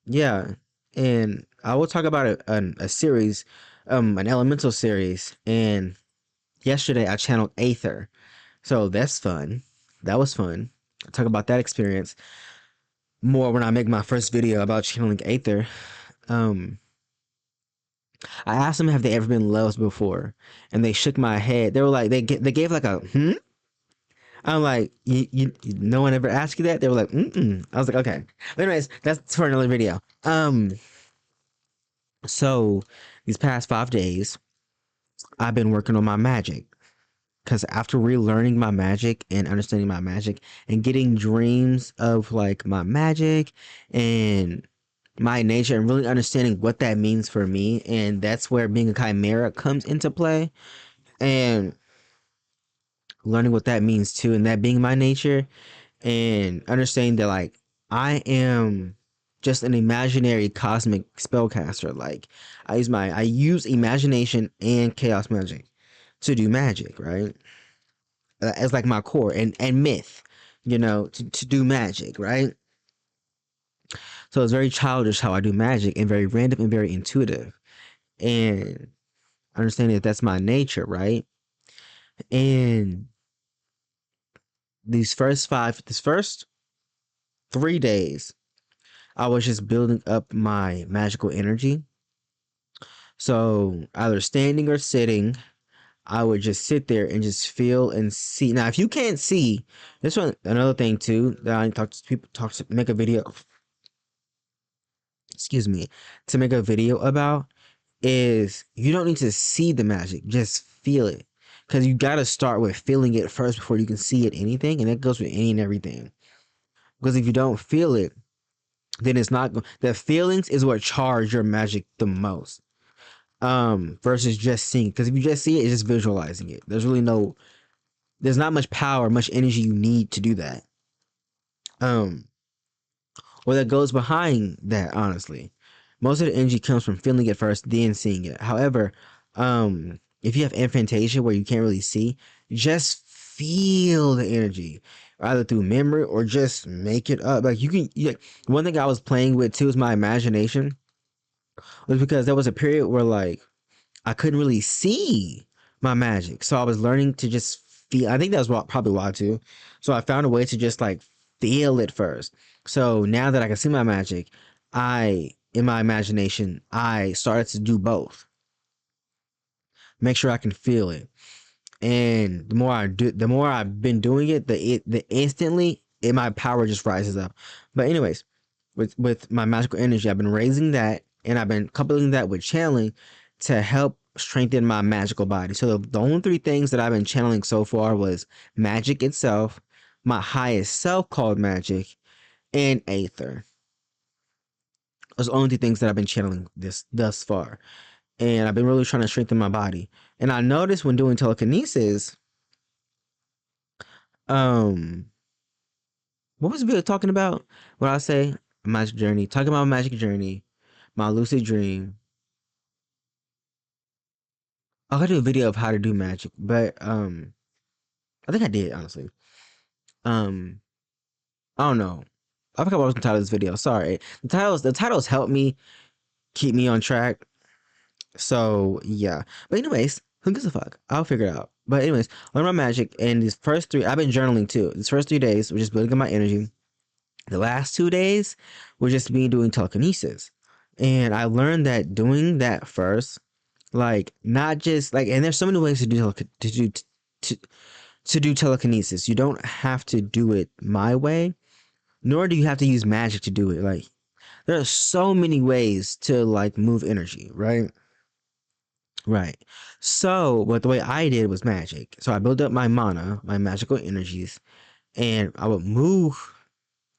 yeah, and I will talk about a series, an elemental series, and yesterday I channeled Aether. So that's fun. That was fun. I'll talk about that experience more when I make my first video about channeling Aether. Um, I asked them have they ever been loved before, and they shook my head. They were like they gave like a hmm. I'm like no one ever asked you that. They were like mm. I was like okay. But anyways, that's for another video. So these past 5 days I've been working on my magic. Because after relearning my magic and understanding my magic and getting dreams of like my magic and my nature and really understanding what that means for me, and that's where being a chimera comes into play, and learning what that means too, and that being my nature, and understanding that like I am just an imaginary cosmic spellcaster. Like I use imagination and chaos magic to do magic, right? As like my core and myth, to do magic, right? So it's very childish how I do magic and very random and very intuitive. And understanding that that's my nature, right? And this first 3 days, I was just building up my magical energy. So either standing or sitting, I would just sit there and just feel and see. Now, if you can't see, this one another thing too that I talk to people talk to make a video. Excuse me, to make a video about is you don't need to see the magic, just feel it. Because you got to start with feeling it first before you can see it, anything. And that goes with any and everything. Because if you don't feel it, then it's not, the feelings is what charge your magic the most. Versus just seeing. Because if you just see it, it's just visualizing it. There's not much power, much energy you need to do that. Um, or that goes behind that, honestly. Most of the energy comes from feeling it first, then seeing it. However, if you have infantasia where you can't really see, just feel the energy, either through memory or just make it up. Like one thing I was playing with too is my imagination, was because there was a period where like I couldn't really see my magic. So I was learning to just feel. I think that was probably why too. So I found a way to just like feel it first. So now that I can see my magic, in my imagination, I started to do both. Make sure I can feel it. And the more I've been doing it, the instantly my power just rises up. But anyways, with my magical energy, I've been raising that, and I've been coupling that with channeling to help strengthen my magical body. So the only three things that I've been channeling so far was magic itself, my highest self called magic, and Aether. Those are the only three things that I've been channeling this thus far. And I've been really trying to strengthen my body. And I noticed when doing telekinesis, um, what was the video talking about? What I say? Magic journey. Talking about magic journey, my lucid dream. I gotta do a video of how to do magic, but I think I did honestly. Um, I don't know. I forgot what was the title of this video. Sorry. The titles help me keep me on track. So yeah. But anyways, who gives a fuck? I'll figure it out. But anyways, learn my magic, and these first three, I've been journaling too. These first 3 days, we're just building up my energy. The last 2 days were just me doing telekinesis. And I learned that doing that first, like not just like, and there's so many ways to do to do telekinesis. You don't have to do it my way, nor do you have to use magic to do it. Like there are so many ways to like move energy, right? Right. So, but the way I did was magic. So I built up my mana, my magical energies, and I would move.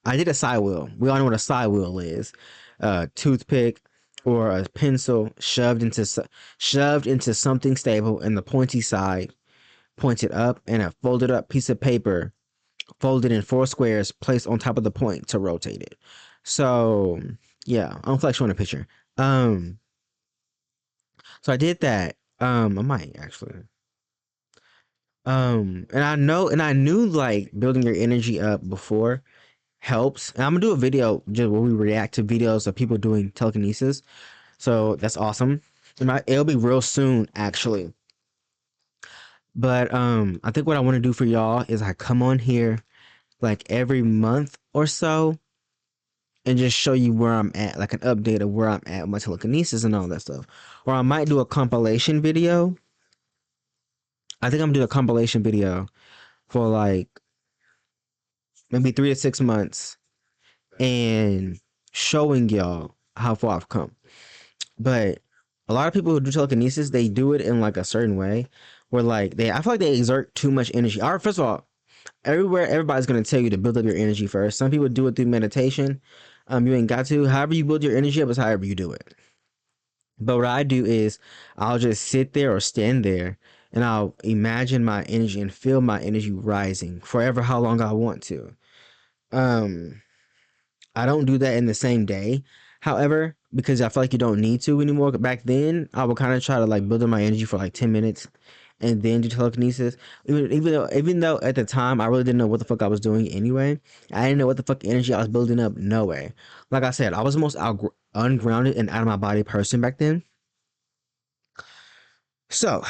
I did a side wheel. We all know what a side wheel is. A toothpick or a pencil shoved into something stable, and the pointy side pointed up, and a folded up piece of paper folded in four squares placed on top of the point to rotate it. So yeah, I'm flexing on a picture. Um, so I did that. I might actually. And I knew like building your energy up before helps. And I'm gonna do a video just where we react to videos of people doing telekinesis. So that's awesome. It'll be real soon, actually. But I think what I want to do for y'all is I come on here like every month or so and just show you where I'm at, like an update of where I'm at with my telekinesis and all that stuff. Or I might do a compilation video. I think I'm gonna do a compilation video for like maybe 3 to 6 months and showing y'all how far I've come. But a lot of people who do telekinesis, they do it in like a certain way where like I feel like they exert too much energy. All right, first of all, everybody's gonna tell you to build up your energy first. Some people do it through meditation. You ain't got to. However you build your energy up is however you do it. But what I do is I'll just sit there or stand there and I'll imagine my energy and feel my energy rising forever how long I want to. Um I don't do that in the same day. However, because I feel like you don't need to anymore. Back then, I would kind of try to like build up my energy for like 10 minutes and then do telekinesis. Even though at the time I really didn't know what the fuck I was doing anyway. I didn't know what the fuck energy I was building up. No way. Like I said, I was the most ungrounded and out of my body person back then. So,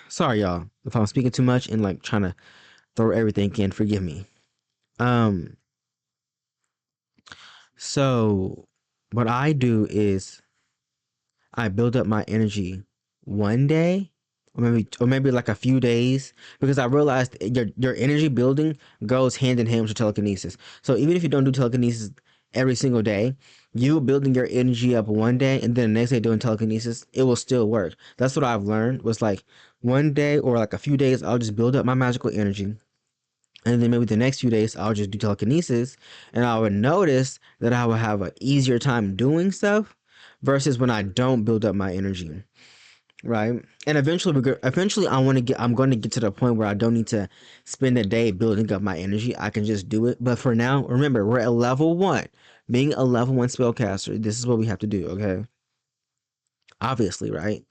sorry y'all if I'm speaking too much and like trying to throw everything in. Forgive me. Um, so what I do is I build up my energy one day or maybe like a few days because I realized your energy building goes hand in hand with telekinesis. So even if you don't do telekinesis every single day, you building your energy up one day and then the next day doing telekinesis, it will still work. That's what I've learned was like one day or like a few days I'll just build up my magical energy and then maybe the next few days I'll just do telekinesis and I would notice that I would have an easier time doing stuff versus when I don't build up my energy, right? And eventually I'm going to get to the point where I don't need to spend a day building up my energy. I can just do it. But for now, remember, we're at level 1. Being a level 1 spellcaster, this is what we have to do, okay? Obviously, right?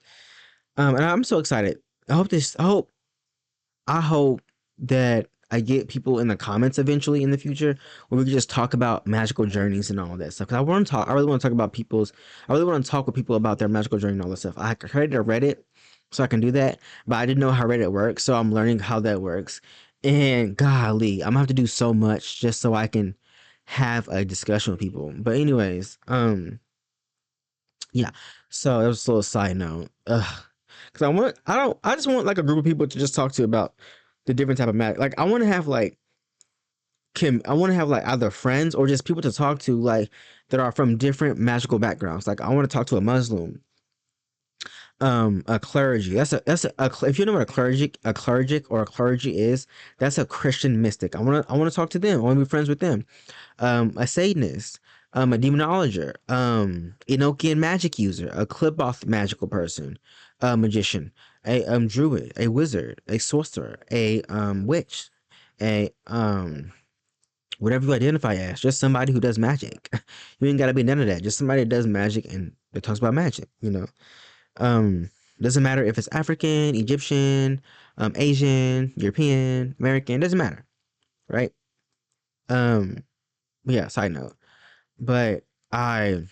And I'm so excited. I hope that I get people in the comments eventually in the future where we can just talk about magical journeys and all that stuff. Cause I really want to talk about I really want to talk with people about their magical journey and all that stuff. I created a Reddit so I can do that, but I didn't know how Reddit works. So I'm learning how that works. And golly, I'm gonna have to do so much just so I can have a discussion with people. But anyways, yeah. So that was a little side note. Cause I just want like a group of people to just talk to about the different type of magic. Like I want to have like either friends or just people to talk to like that are from different magical backgrounds. Like I want to talk to a Muslim, a clergy. If you know what a clergy is, that's a Christian mystic. I want to talk to them. I want to be friends with them. A Satanist, a demonologer, Enochian magic user, a clip-off magical person, a magician, a druid, a wizard, a sorcerer, a witch, a whatever you identify as, just somebody who does magic. You ain't gotta be none of that. Just somebody that does magic and that talks about magic, you know. Doesn't matter if it's African, Egyptian, Asian, European, American, doesn't matter, right? Um, yeah, side note. But I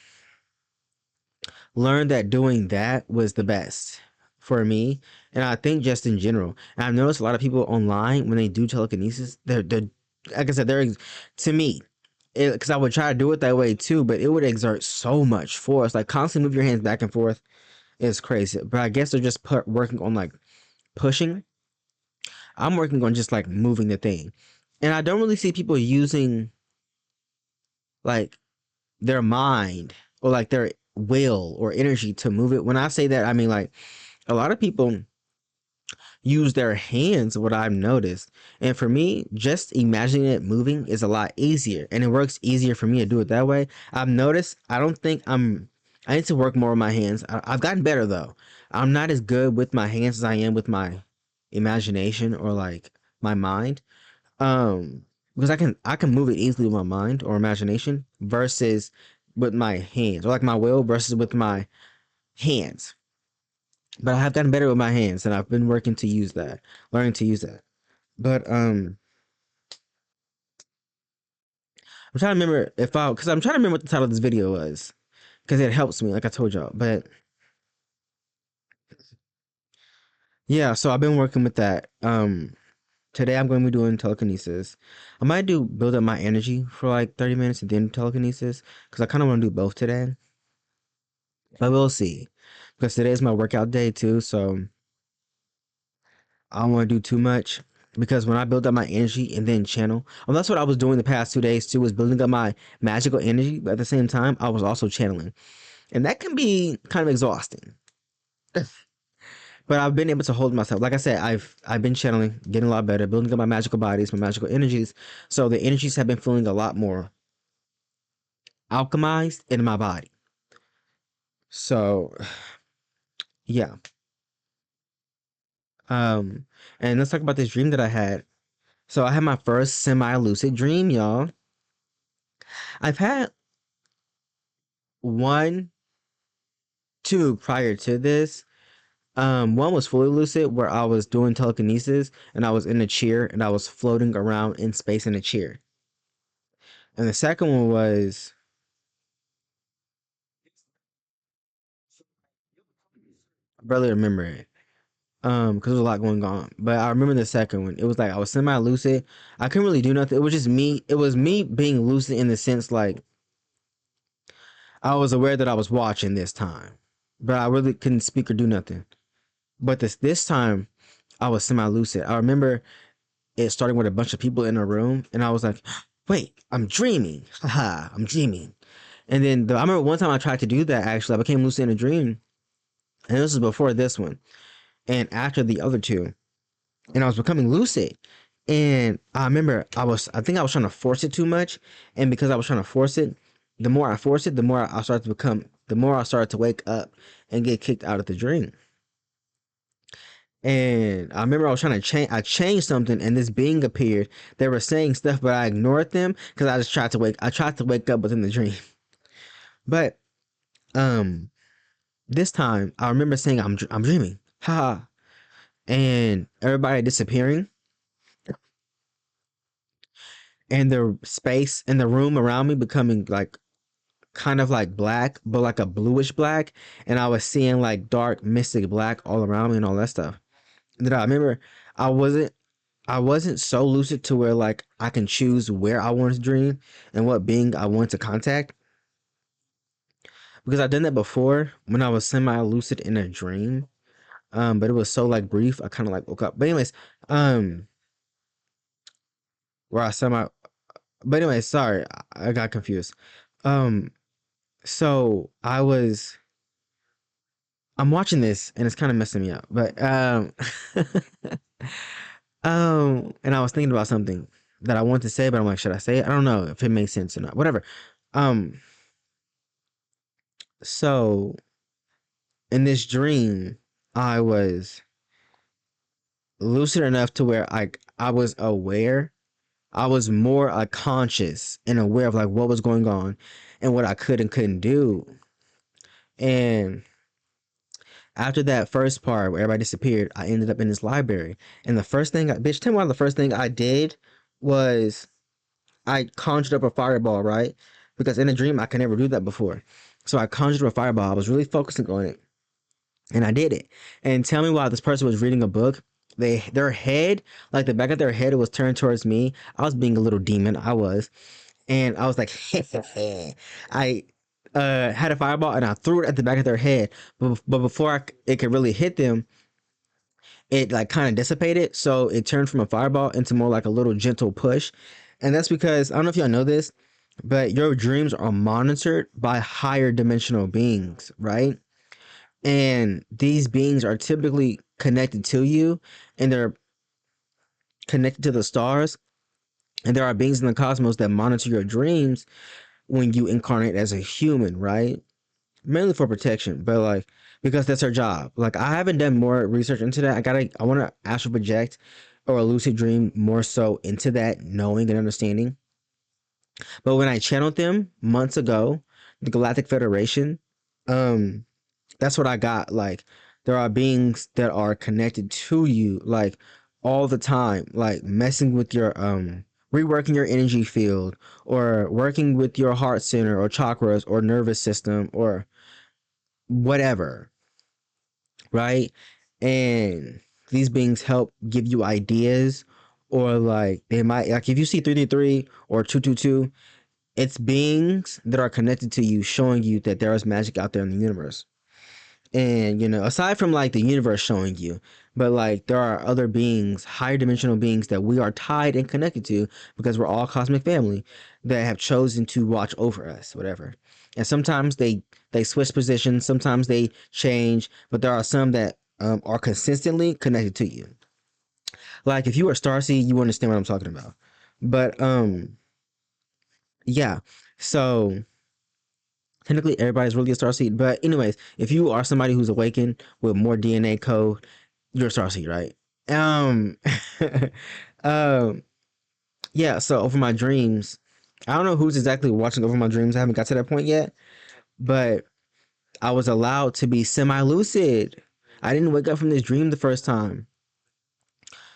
learned that doing that was the best for me. And I think just in general. And I've noticed a lot of people online when they do telekinesis, they're like I said, to me, because I would try to do it that way too, but it would exert so much force. Like constantly move your hands back and forth is crazy. But I guess they're just working on like pushing. I'm working on just like moving the thing. And I don't really see people using like their mind or like their will or energy to move it. When I say that, I mean like a lot of people use their hands, what I've noticed. And for me, just imagining it moving is a lot easier and it works easier for me to do it that way. I've noticed I don't think I need to work more with my hands. I've gotten better though. I'm not as good with my hands as I am with my imagination or like my mind. Because I can move it easily with my mind or imagination versus with my hands or like my will versus with my hands. But I have gotten better with my hands and I've been working to use that, learning to use that. But I'm trying to remember if I because I'm trying to remember what the title of this video was because it helps me, like I told y'all. But yeah, so I've been working with that. Today I'm going to be doing telekinesis. I might do build up my energy for like 30 minutes and then telekinesis because I kind of want to do both today. But we'll see because today is my workout day too, so I don't want to do too much because when I build up my energy and then channel, well, that's what I was doing the past 2 days too, was building up my magical energy. But at the same time, I was also channeling, and that can be kind of exhausting. But I've been able to hold myself. Like I said, I've been channeling, getting a lot better, building up my magical bodies, my magical energies. So the energies have been feeling a lot more alchemized in my body. So yeah. Um, and let's talk about this dream that I had. So I had my first semi-lucid dream, y'all. I've had one, two prior to this. One was fully lucid where I was doing telekinesis and I was in a chair and I was floating around in space in a chair. And the second one was I barely remember it. Because there's a lot going on. But I remember the second one. It was like I was semi lucid. I couldn't really do nothing. It was just me. It was me being lucid in the sense like I was aware that I was watching this time. But I really couldn't speak or do nothing. But this time I was semi lucid. I remember it starting with a bunch of people in a room, and I was like, "Wait, I'm dreaming! Haha, I'm dreaming." And then I remember one time I tried to do that. Actually, I became lucid in a dream, and this was before this one, and after the other two, and I was becoming lucid. And I remember I think I was trying to force it too much, and because I was trying to force it, the more I forced it, the more I started to become, the more I started to wake up and get kicked out of the dream. And I remember I was trying to change. I changed something, and this being appeared. They were saying stuff, but I ignored them because I just tried to wake. I tried to wake up within the dream. But um, this time I remember saying I'm dreaming, haha, and everybody disappearing, and the space in the room around me becoming like kind of like black, but like a bluish black, and I was seeing like dark mystic black all around me and all that stuff. And then I remember I wasn't I wasn't so lucid to where like I can choose where I want to dream and what being I want to contact because I've done that before when I was semi lucid in a dream. But it was so like brief. I kind of like woke up. But anyways, um, where I semi. But anyways, sorry, I got confused. Um, so I'm watching this and it's kind of messing me up. But and I was thinking about something that I want to say, but I'm like, should I say it? I don't know if it makes sense or not. Whatever. Um, so in this dream, I was lucid enough to where I was aware. I was more conscious and aware of like what was going on and what I could and couldn't do. And after that first part where everybody disappeared, I ended up in this library. And the first thing, bitch, tell me why the first thing I did was I conjured up a fireball, right? Because in a dream, I could never do that before. So I conjured up a fireball. I was really focusing on it. And I did it. And tell me why this person was reading a book. Their head, like the back of their head was turned towards me. I was being a little demon. I was. And I was like, I had a fireball and I threw it at the back of their head. But before it could really hit them, it like kind of dissipated, so it turned from a fireball into more like a little gentle push. And that's because I don't know if y'all know this, but your dreams are monitored by higher dimensional beings, right? And these beings are typically connected to you, and they're connected to the stars. And there are beings in the cosmos that monitor your dreams when you incarnate as a human, right? Mainly for protection, but like because that's their job. Like I haven't done more research into that. I want to astral project or a lucid dream more so into that knowing and understanding. But when I channeled them months ago, the Galactic Federation, um, that's what I got. Like there are beings that are connected to you like all the time, like messing with your reworking your energy field or working with your heart center or chakras or nervous system or whatever, right? And these beings help give you ideas, or like they might, like if you see 333 or 222, it's beings that are connected to you showing you that there is magic out there in the universe. And aside from like the universe showing you, but like there are other beings, higher dimensional beings that we are tied and connected to because we're all cosmic family that have chosen to watch over us, whatever. And sometimes they switch positions, sometimes they change, but there are some that are consistently connected to you. Like if you are Starseed, you understand what I'm talking about. But yeah. So technically everybody's really a starseed, but anyways, if you are somebody who's awakened with more DNA code, you're a starseed, right? um um yeah, so over my dreams, I don't know who's exactly watching over my dreams. I haven't got to that point yet, but I was allowed to be semi-lucid. I didn't wake up from this dream the first time.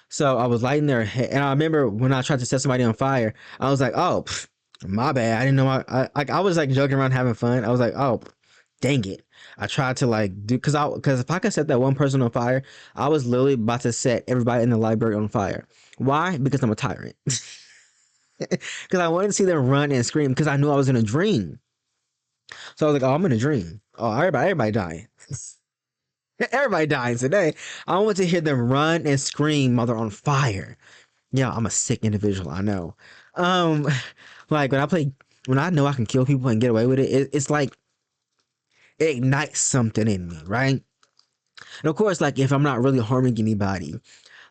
So I was lighting their head, and I remember when I tried to set somebody on fire, I was like, "Oh, pff, my bad. I didn't know. I was like joking around, having fun. I was like, oh, dang it. I tried to like do because if I could set that one person on fire, I was literally about to set everybody in the library on fire. Why? Because I'm a tyrant. Because I wanted to see them run and scream because I knew I was in a dream. So I was like, oh, I'm in a dream. Oh, everybody dying. Everybody dying today. I want to hear them run and scream while they're on fire. Yeah, I'm a sick individual. I know. Um, like when I know I can kill people and get away with it, it's like it ignites something in me, right? And of course, like if I'm not really harming anybody,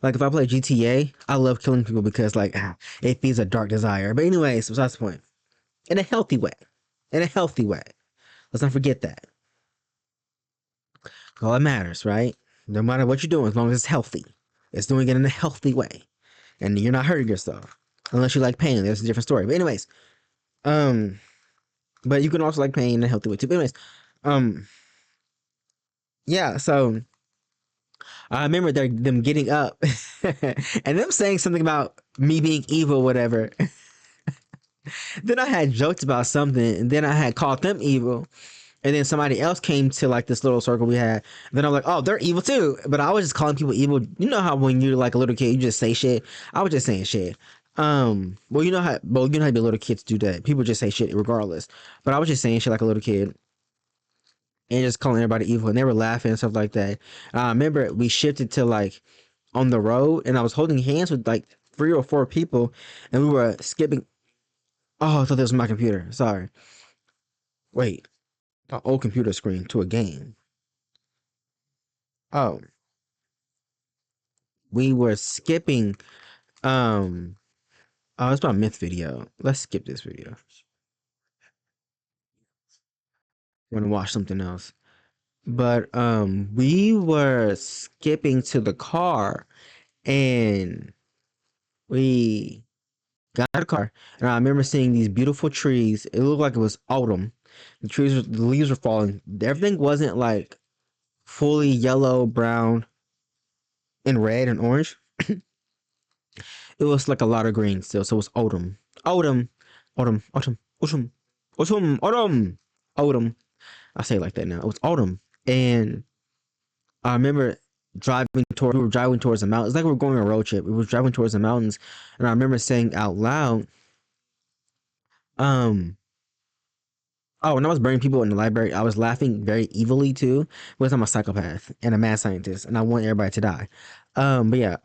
like if I play GTA, I love killing people because like it feeds a dark desire. But anyways, besides the point. In a healthy way. In a healthy way. Let's not forget that. All that matters, right? No matter what you're doing, as long as it's healthy, it's doing it in a healthy way, and you're not hurting yourself. Unless you like pain, that's a different story. But anyways, um, but you can also like pain in a healthy way too. But anyways, um, yeah. So I remember them getting up and them saying something about me being evil, whatever. Then I had joked about something, and then I had called them evil. And then somebody else came to like this little circle we had. Then I'm like, oh, they're evil too. But I was just calling people evil. You know how when you're like a little kid, you just say shit. I was just saying shit. Well, you know how the little kids do that. People just say shit regardless. But I was just saying shit like a little kid and just calling everybody evil, and they were laughing and stuff like that. I remember we shifted to like on the road, and I was holding hands with like 3 or 4 people, and we were skipping. Oh, I thought that was my computer. Sorry. Wait, the old computer screen to a game. Oh, we were skipping. Um, oh, it's my myth video. Let's skip this video. I want to watch something else. But we were skipping to the car, and we got out of the car, and I remember seeing these beautiful trees. It looked like it was autumn. The leaves were falling. Everything wasn't like fully yellow, brown, and red and orange. It was like a lot of green still, so it was autumn. Autumn. Autumn. Autumn. Autumn. Autumn. Autumn. Autumn. I say it like that now. It was autumn. And I remember we were driving towards the mountains. It's like we were going on a road trip. We were driving towards the mountains. And I remember saying out loud, um, Oh, when I was burning people in the library, I was laughing very evilly too, because I'm a psychopath and a mad scientist, and I want everybody to die. But yeah,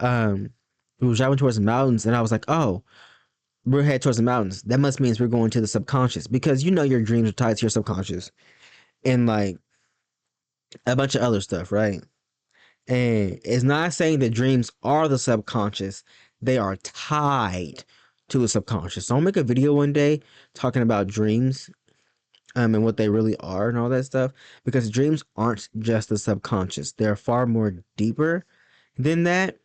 we were driving towards the mountains, and I was like, "Oh, we're headed towards the mountains. That must means we're going to the subconscious because you know your dreams are tied to your subconscious and like a bunch of other stuff, right?" And it's not saying that dreams are the subconscious; they are tied to the subconscious. So I'll make a video one day talking about dreams and what they really are and all that stuff because dreams aren't just the subconscious, they're far more deeper than that,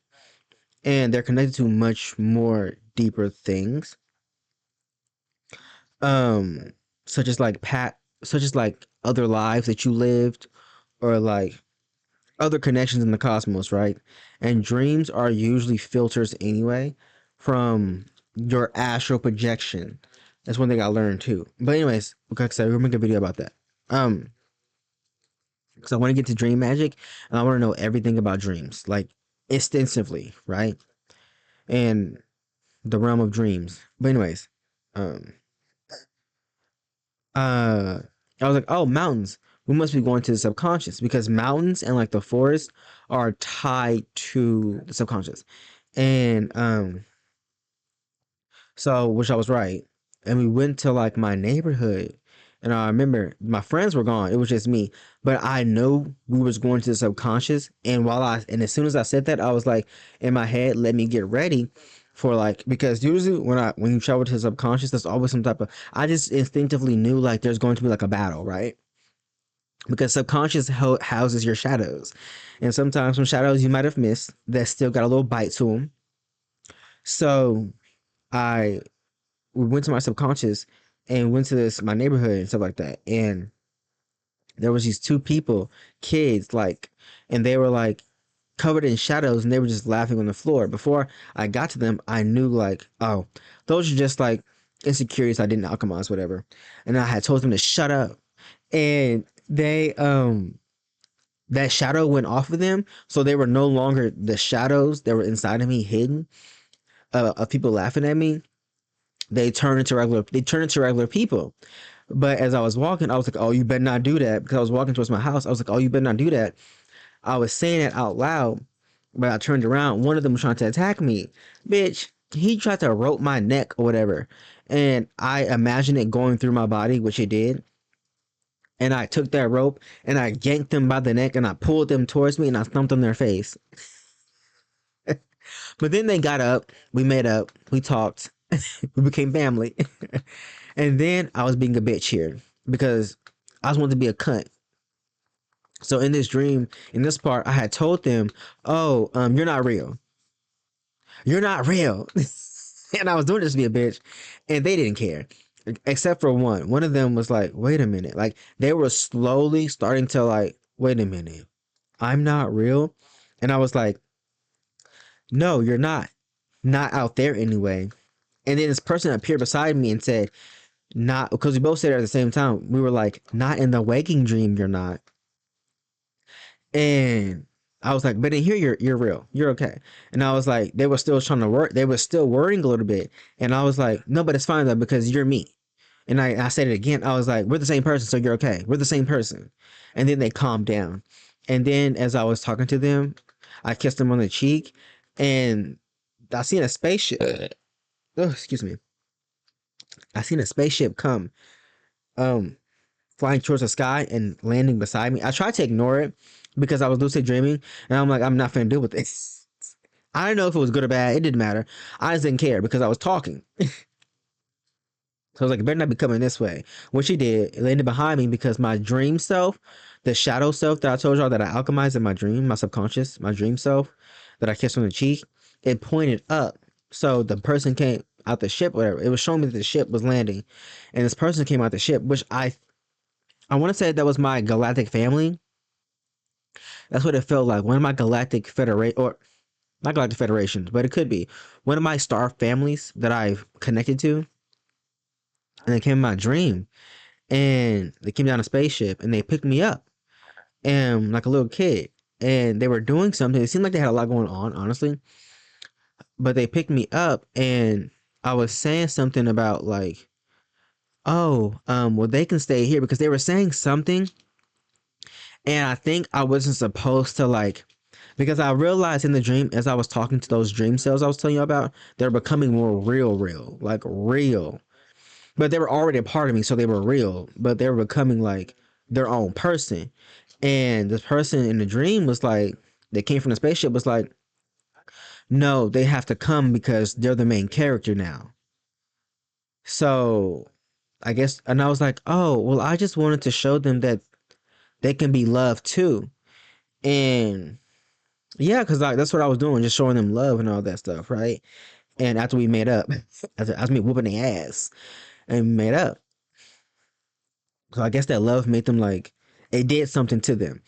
and they're connected to much more deeper things, um such as like such as like other lives that you lived, or like other connections in the cosmos, right? And dreams are usually filters anyway from your astral projection. That's one thing I learned too. But anyways, like I said, we're gonna make a video about that. um because I want to get to dream magic and I want to know everything about dreams, like extensively, right? And the realm of dreams. But anyways, um, uh, I was like, oh, mountains. We must be going to the subconscious because mountains and like the forest are tied to the subconscious, and so, which I was right. And we went to like my neighborhood. And I remember my friends were gone. It was just me. But I know we was going to the subconscious. And as soon as I said that, I was like in my head, let me get ready for like, because usually when you travel to the subconscious, there's always some type of, I just instinctively knew like there's going to be like a battle, right? Because subconscious houses your shadows. And sometimes some shadows you might have missed that still got a little bite to them. So I we went to my subconscious and went to this my neighborhood and stuff like that. And there was these two people, kids, like, and they were like covered in shadows and they were just laughing on the floor. Before I got to them, I knew like, oh, those are just like insecurities I didn't alchemize, whatever. And I had told them to shut up. And they that shadow went off of them. So they were no longer the shadows that were inside of me hidden, of people laughing at me. They turned into regular people. But as I was walking, I was like, oh, you better not do that. Because I was walking towards my house. I was like, oh, you better not do that. I was saying it out loud, but I turned around. One of them was trying to attack me. Bitch, he tried to rope my neck or whatever. And I imagined it going through my body, which it did. And I took that rope and I yanked them by the neck and I pulled them towards me and I thumped on their face. But then they got up, we made up, we talked, we became family. And then I was being a bitch here because I just wanted to be a cunt. So in this dream, in this part, I had told them, "Oh, you're not real. You're not real." And I was doing this to be a bitch, and they didn't care, except for one. One of them was like, "Wait a minute!" Like they were slowly starting to like, "Wait a minute, I'm not real," and I was like, "No, you're not. Not out there anyway." And then this person appeared beside me and said, "Not," because we both said it at the same time. We were like, "Not in the waking dream. You're not." And I was like, but in here you're real. You're okay. And I was like, they were still trying to work. They were still worrying a little bit. And I was like, no, but it's fine though, because you're me. And I said it again. I was like, we're the same person, so you're okay. We're the same person. And then they calmed down. And then as I was talking to them, I kissed them on the cheek and I seen a spaceship. Oh, excuse me. I seen a spaceship come. Um, Flying towards the sky and landing beside me. I tried to ignore it because I was lucid dreaming, and I'm like, I'm not finna deal with this. I don't know if it was good or bad. It didn't matter. I just didn't care because I was talking. So I was like, it better not be coming this way. What she did, it landed behind me because my dream self, the shadow self that I told y'all that I alchemized in my dream, my subconscious, my dream self that I kissed on the cheek, it pointed up. So the person came out the ship, whatever. It was showing me that the ship was landing, and this person came out the ship, which I want to say that was my galactic family. That's what it felt like. One of my galactic federate or not galactic federations, but it could be one of my star families that I've connected to. And they came in my dream, and they came down a spaceship, and they picked me up, and like a little kid, and they were doing something. It seemed like they had a lot going on, honestly. But they picked me up, and I was saying something about like oh, well, they can stay here because they were saying something, and I think I wasn't supposed to like, because I realized in the dream as I was talking to those dream cells I was telling you about, they're becoming more real, like real. But they were already a part of me, so they were real. But they were becoming like their own person. And this person in the dream was like, they came from the spaceship, was like, no, they have to come because they're the main character now. So I guess, and I was like, oh, well, I just wanted to show them that they can be loved too. And yeah, because like, that's what I was doing, just showing them love and all that stuff, right? And after we made up, after me whooping their ass and we made up, so I guess that love made them like, it did something to them.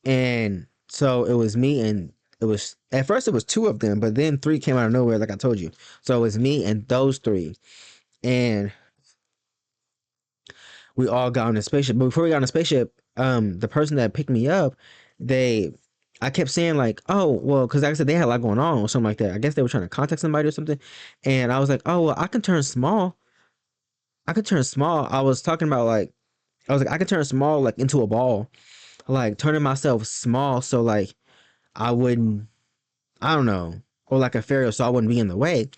And so it was me and it was at first it was two of them, but then three came out of nowhere, like I told you. So it was me and those three. And we all got on the spaceship. But before we got on the spaceship, the person that picked me up, they I kept saying like, oh, well, because like I said, they had a lot going on or something like that. I guess they were trying to contact somebody or something. And I was like, oh well, I can turn small. I could turn small. I was talking about like I was like, I could turn small like into a ball. Like turning myself small so like I wouldn't, I don't know, or like a fairy so I wouldn't be in the way.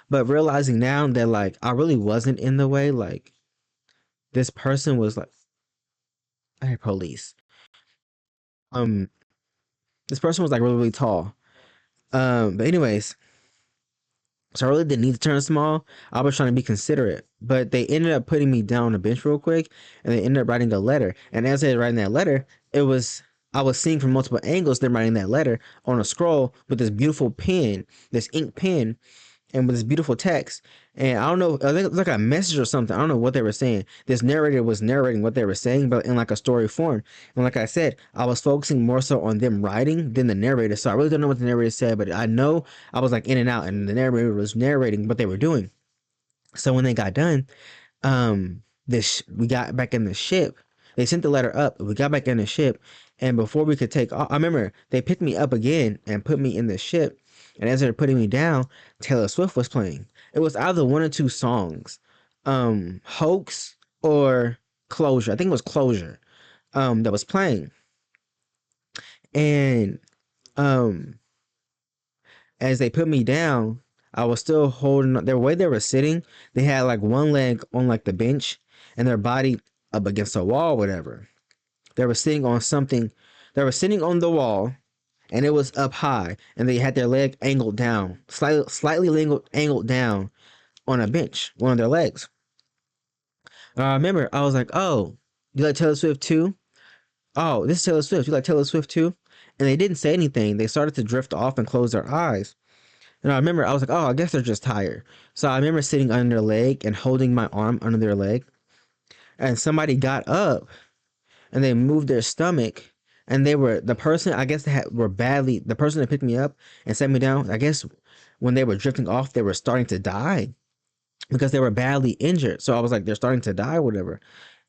But realizing now that like I really wasn't in the way, like this person was like, hey, police. Um, this person was like really, really tall. But anyways, so I really didn't need to turn small. I was trying to be considerate, but they ended up putting me down on a bench real quick, and they ended up writing a letter. And as they were writing that letter, it was I was seeing from multiple angles them writing that letter on a scroll with this beautiful pen, this ink pen, and with this beautiful text. And I don't know, I think it was like a message or something. I don't know what they were saying. This narrator was narrating what they were saying, but in like a story form. And like I said, I was focusing more so on them writing than the narrator. So I really don't know what the narrator said, but I know I was like in and out, and the narrator was narrating what they were doing. So when they got done, this we got back in the ship. They sent the letter up. We got back in the ship, and before we could take off, I remember they picked me up again and put me in the ship. And as they were putting me down, Taylor Swift was playing. It was either one or two songs, "Hoax" or "Closure." I think it was "Closure," that was playing. And um, as they put me down, I was still holding the way they were sitting. They had like one leg on like the bench and their body up against a wall, whatever. They were sitting on something. They were sitting on the wall, and it was up high, and they had their leg angled down, slightly angled down on a bench, one of their legs. I remember I was like, "Oh, you like Taylor Swift too? Oh, this is Taylor Swift. You like Taylor Swift too?" And they didn't say anything. They started to drift off and close their eyes. And I remember I was like, oh, I guess they're just tired. So I remember sitting under their leg and holding my arm under their leg. And somebody got up and they moved their stomach. And they were the person, I guess they were badly, the person that picked me up and set me down, I guess when they were drifting off, they were starting to die because they were badly injured. So I was like, they're starting to die, or whatever.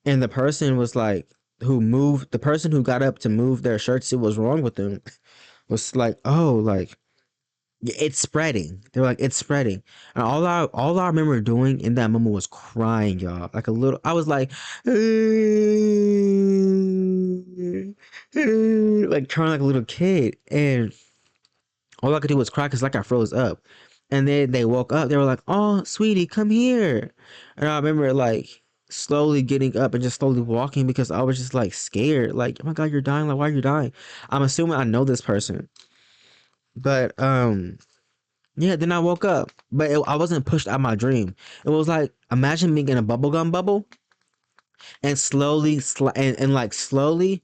And the person was like, the person who got up to move their shirt, see what was wrong with them, was like, oh, like, yeah, it's spreading. They're like, it's spreading. And all I remember doing in that moment was crying, y'all. Like a little I was like like crying like a little kid. And all I could do was cry because like I froze up. And then they woke up, they were like, oh, sweetie, come here. And I remember like slowly getting up and just slowly walking because I was just like scared. Like, oh my god, you're dying. Like, why are you dying? I'm assuming I know this person. But yeah, then I woke up, but I wasn't pushed out my dream. It was like imagine being in a bubblegum bubble and and like slowly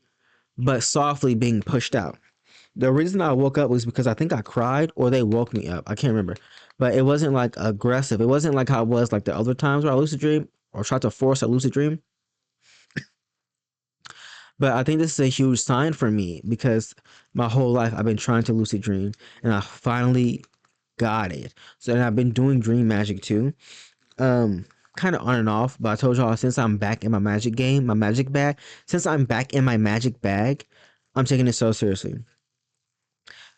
but softly being pushed out. The reason I woke up was because I think I cried or they woke me up. I can't remember, but it wasn't like aggressive. It wasn't like how it was like the other times where I lucid dream or tried to force a lucid dream. But I think this is a huge sign for me because my whole life I've been trying to lucid dream and I finally got it. So and I've been doing dream magic too. Kind of on and off, but I told y'all since I'm back in my magic game, my magic bag, since I'm back in my magic bag, I'm taking it so seriously.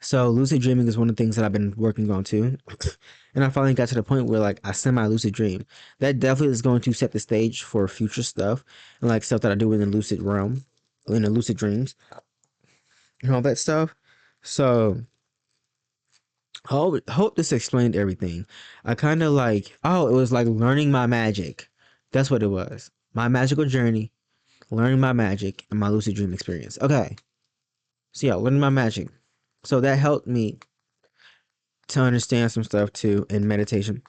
So lucid dreaming is one of the things that I've been working on too. And I finally got to the point where like I semi lucid dream. That definitely is going to set the stage for future stuff and like stuff that I do in the lucid realm, in the lucid dreams and all that stuff. So hope this explained everything. I kind of like, oh, it was like learning my magic. That's what it was. My magical journey, learning my magic, and my lucid dream experience. Okay. So yeah, learning my magic. So that helped me to understand some stuff too in meditation.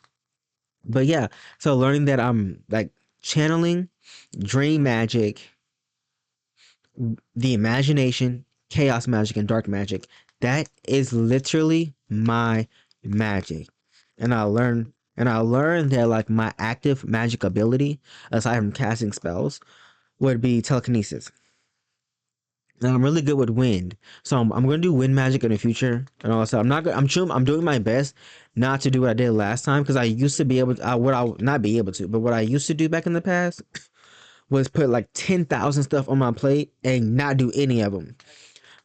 But yeah, so learning that I'm like channeling dream magic, the imagination, chaos magic, and dark magic. That is literally my magic. And I learned that like my active magic ability, aside from casting spells, would be telekinesis. And I'm really good with wind, so I'm gonna do wind magic in the future. And also, I'm not. I'm doing my best not to do what I did last time because I used to be able to. What I not be able to, but what I used to do back in the past was put like 10,000 stuff on my plate and not do any of them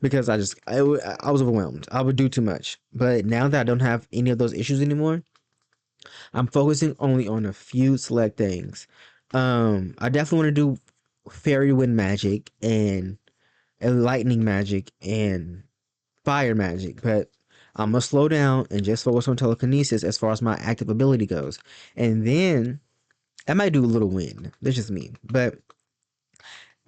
because I was overwhelmed. I would do too much. But now that I don't have any of those issues anymore, I'm focusing only on a few select things. I definitely want to do fairy wind magic and lightning magic and fire magic, but I'm gonna slow down and just focus on telekinesis as far as my active ability goes. And then I might do a little wind. That's just me. But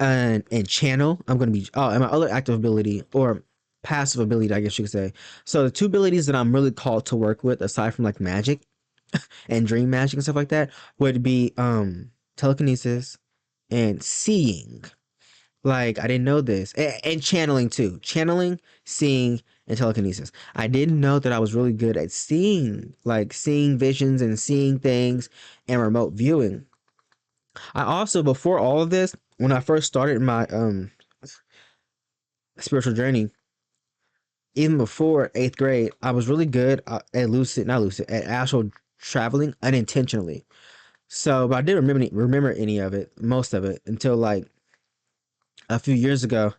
and channel, I'm gonna be and my other active ability or passive ability, I guess you could say. So the two abilities that I'm really called to work with, aside from like magic and dream magic and stuff like that, would be telekinesis and seeing. Like I didn't know this, and channeling too. Channeling, seeing, and telekinesis. I didn't know that I was really good at seeing, like seeing visions and seeing things and remote viewing. I also, before all of this, when I first started my spiritual journey, even before eighth grade, I was really good at not lucid, at actual traveling unintentionally. So, but I didn't remember any of it, most of it, until like a few years ago.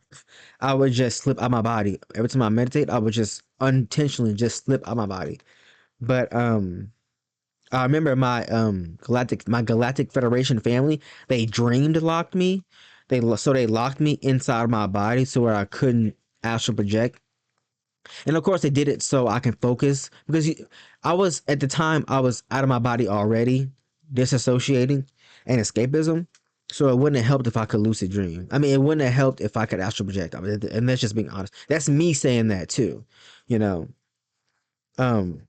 I would just slip out my body every time I meditate. I would just unintentionally just slip out my body. But I remember my Galactic Federation family. They dreamed locked me. They locked me inside my body so where I couldn't astral project. And of course, they did it so I can focus because I was at the time I was out of my body already, disassociating and escapism. So it wouldn't have helped if I could lucid dream. I mean, it wouldn't have helped if I could astral project. I mean, and that's just being honest. That's me saying that too, you know. Um,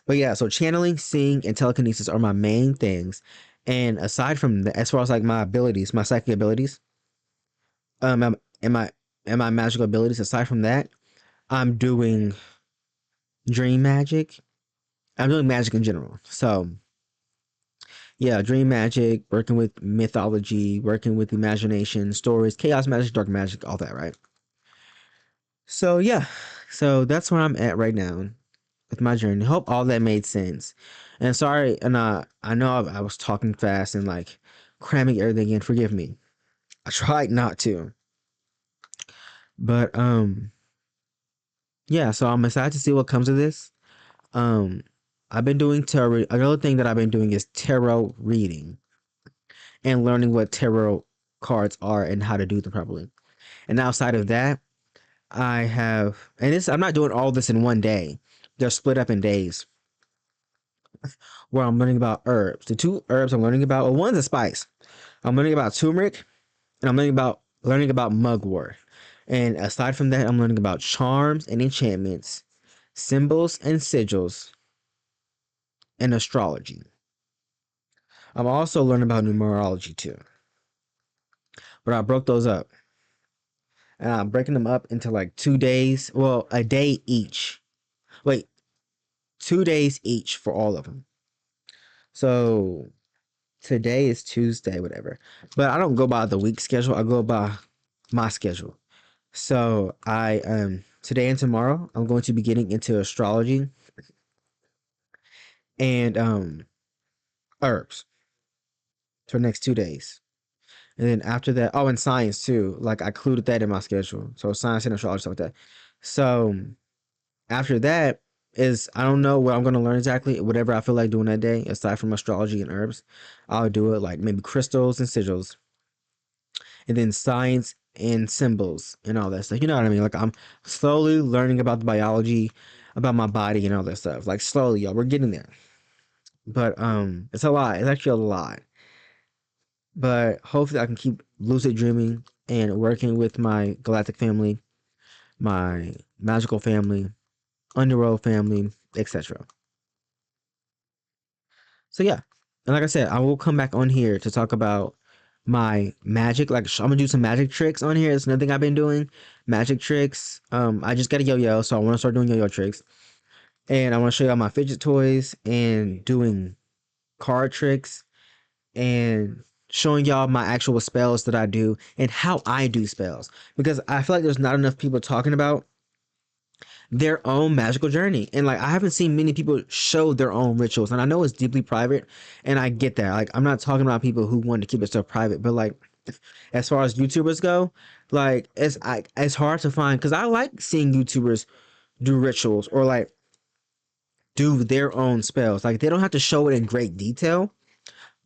but yeah, so channeling, seeing, and telekinesis are my main things. And aside from that, as far as like my abilities, my psychic abilities, and my magical abilities, aside from that, I'm doing dream magic. I'm doing magic in general. So yeah, dream magic, working with mythology, working with imagination, stories, chaos magic, dark magic, all that, right? So yeah, so that's where I'm at right now with my journey. Hope all that made sense. And sorry, and I know I was talking fast and like cramming everything in. Forgive me. I tried not to, but yeah. So I'm excited to see what comes of this. Um, I've been doing tarot. Another thing that I've been doing is tarot reading and learning what tarot cards are and how to do them properly. And outside of that, I have, and this I'm not doing all this in one day. They're split up in days where I'm learning about herbs. The two herbs I'm learning about, well, one's a spice. I'm learning about turmeric, and I'm learning about mugwort. And aside from that, I'm learning about charms and enchantments, symbols and sigils, and astrology. I'm also learning about numerology too, but I broke those up. And I'm breaking them up into like 2 days, well, a day each. Wait, 2 days each for all of them. So today is Tuesday, whatever. But I don't go by the week schedule. I go by my schedule. So I today and tomorrow I'm going to be getting into astrology and herbs for the next 2 days. And then after that, oh, and science too. Like I included that in my schedule. So science and astrology, stuff like that. So After that is I don't know what I'm gonna learn exactly. Whatever I feel like doing that day, aside from astrology and herbs, I'll do it like maybe crystals and sigils, and then science and symbols and all that stuff. You know what I mean? Like I'm slowly learning about the biology, about my body and all that stuff. Like slowly, y'all, we're getting there. But it's a lot. It's actually a lot. But hopefully I can keep lucid dreaming and working with my galactic family, my magical family, underworld family, etc. So yeah, and like I said, I will come back on here to talk about my magic. Like I'm gonna do some magic tricks on here. It's another thing I've been doing. Magic tricks. I just got a yo-yo, so I want to start doing yo-yo tricks, and I want to show y'all my fidget toys and doing card tricks and showing y'all my actual spells that I do and how I do spells because I feel like there's not enough people talking about their own magical journey. And like I haven't seen many people show their own rituals. And I know it's deeply private and I get that. Like I'm not talking about people who want to keep it stuff private, but like as far as YouTubers go, like it's hard to find because I like seeing YouTubers do rituals or like do their own spells. Like they don't have to show it in great detail,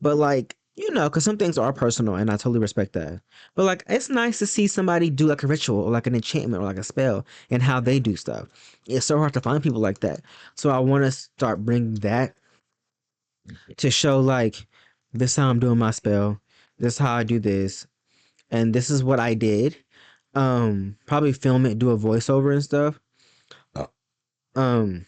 but like, you know, because some things are personal and I totally respect that. But like, it's nice to see somebody do like a ritual or like an enchantment or like a spell and how they do stuff. It's so hard to find people like that. So I want to start bringing that to show like, this is how I'm doing my spell. This is how I do this. And this is what I did. Probably film it, do a voiceover and stuff. Uh, Um,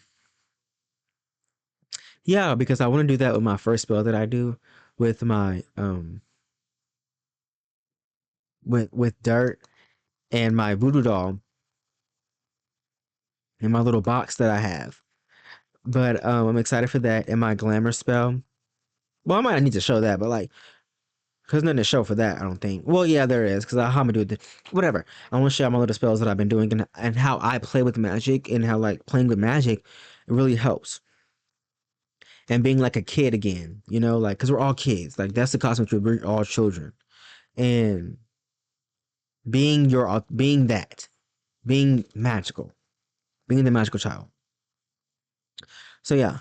yeah, because I want to do that with my first spell that I do with my with dirt and my voodoo doll in my little box that I have. But I'm excited for that and my glamour spell. Well, I might not need to show that, but like, cause nothing to show for that. I don't think. Well, yeah, there is, cause how I'm gonna do it. Whatever. I want to share my little spells that I've been doing and how I play with magic and how like playing with magic really helps. And being like a kid again, you know, like cause we're all kids. Like that's the cosmic truth. We're all children, and being that, being magical, being the magical child. So yeah,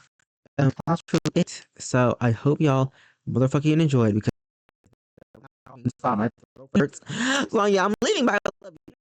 that's really it. So I hope y'all motherfucking enjoyed because my throat hurts. So yeah, I'm leaving by.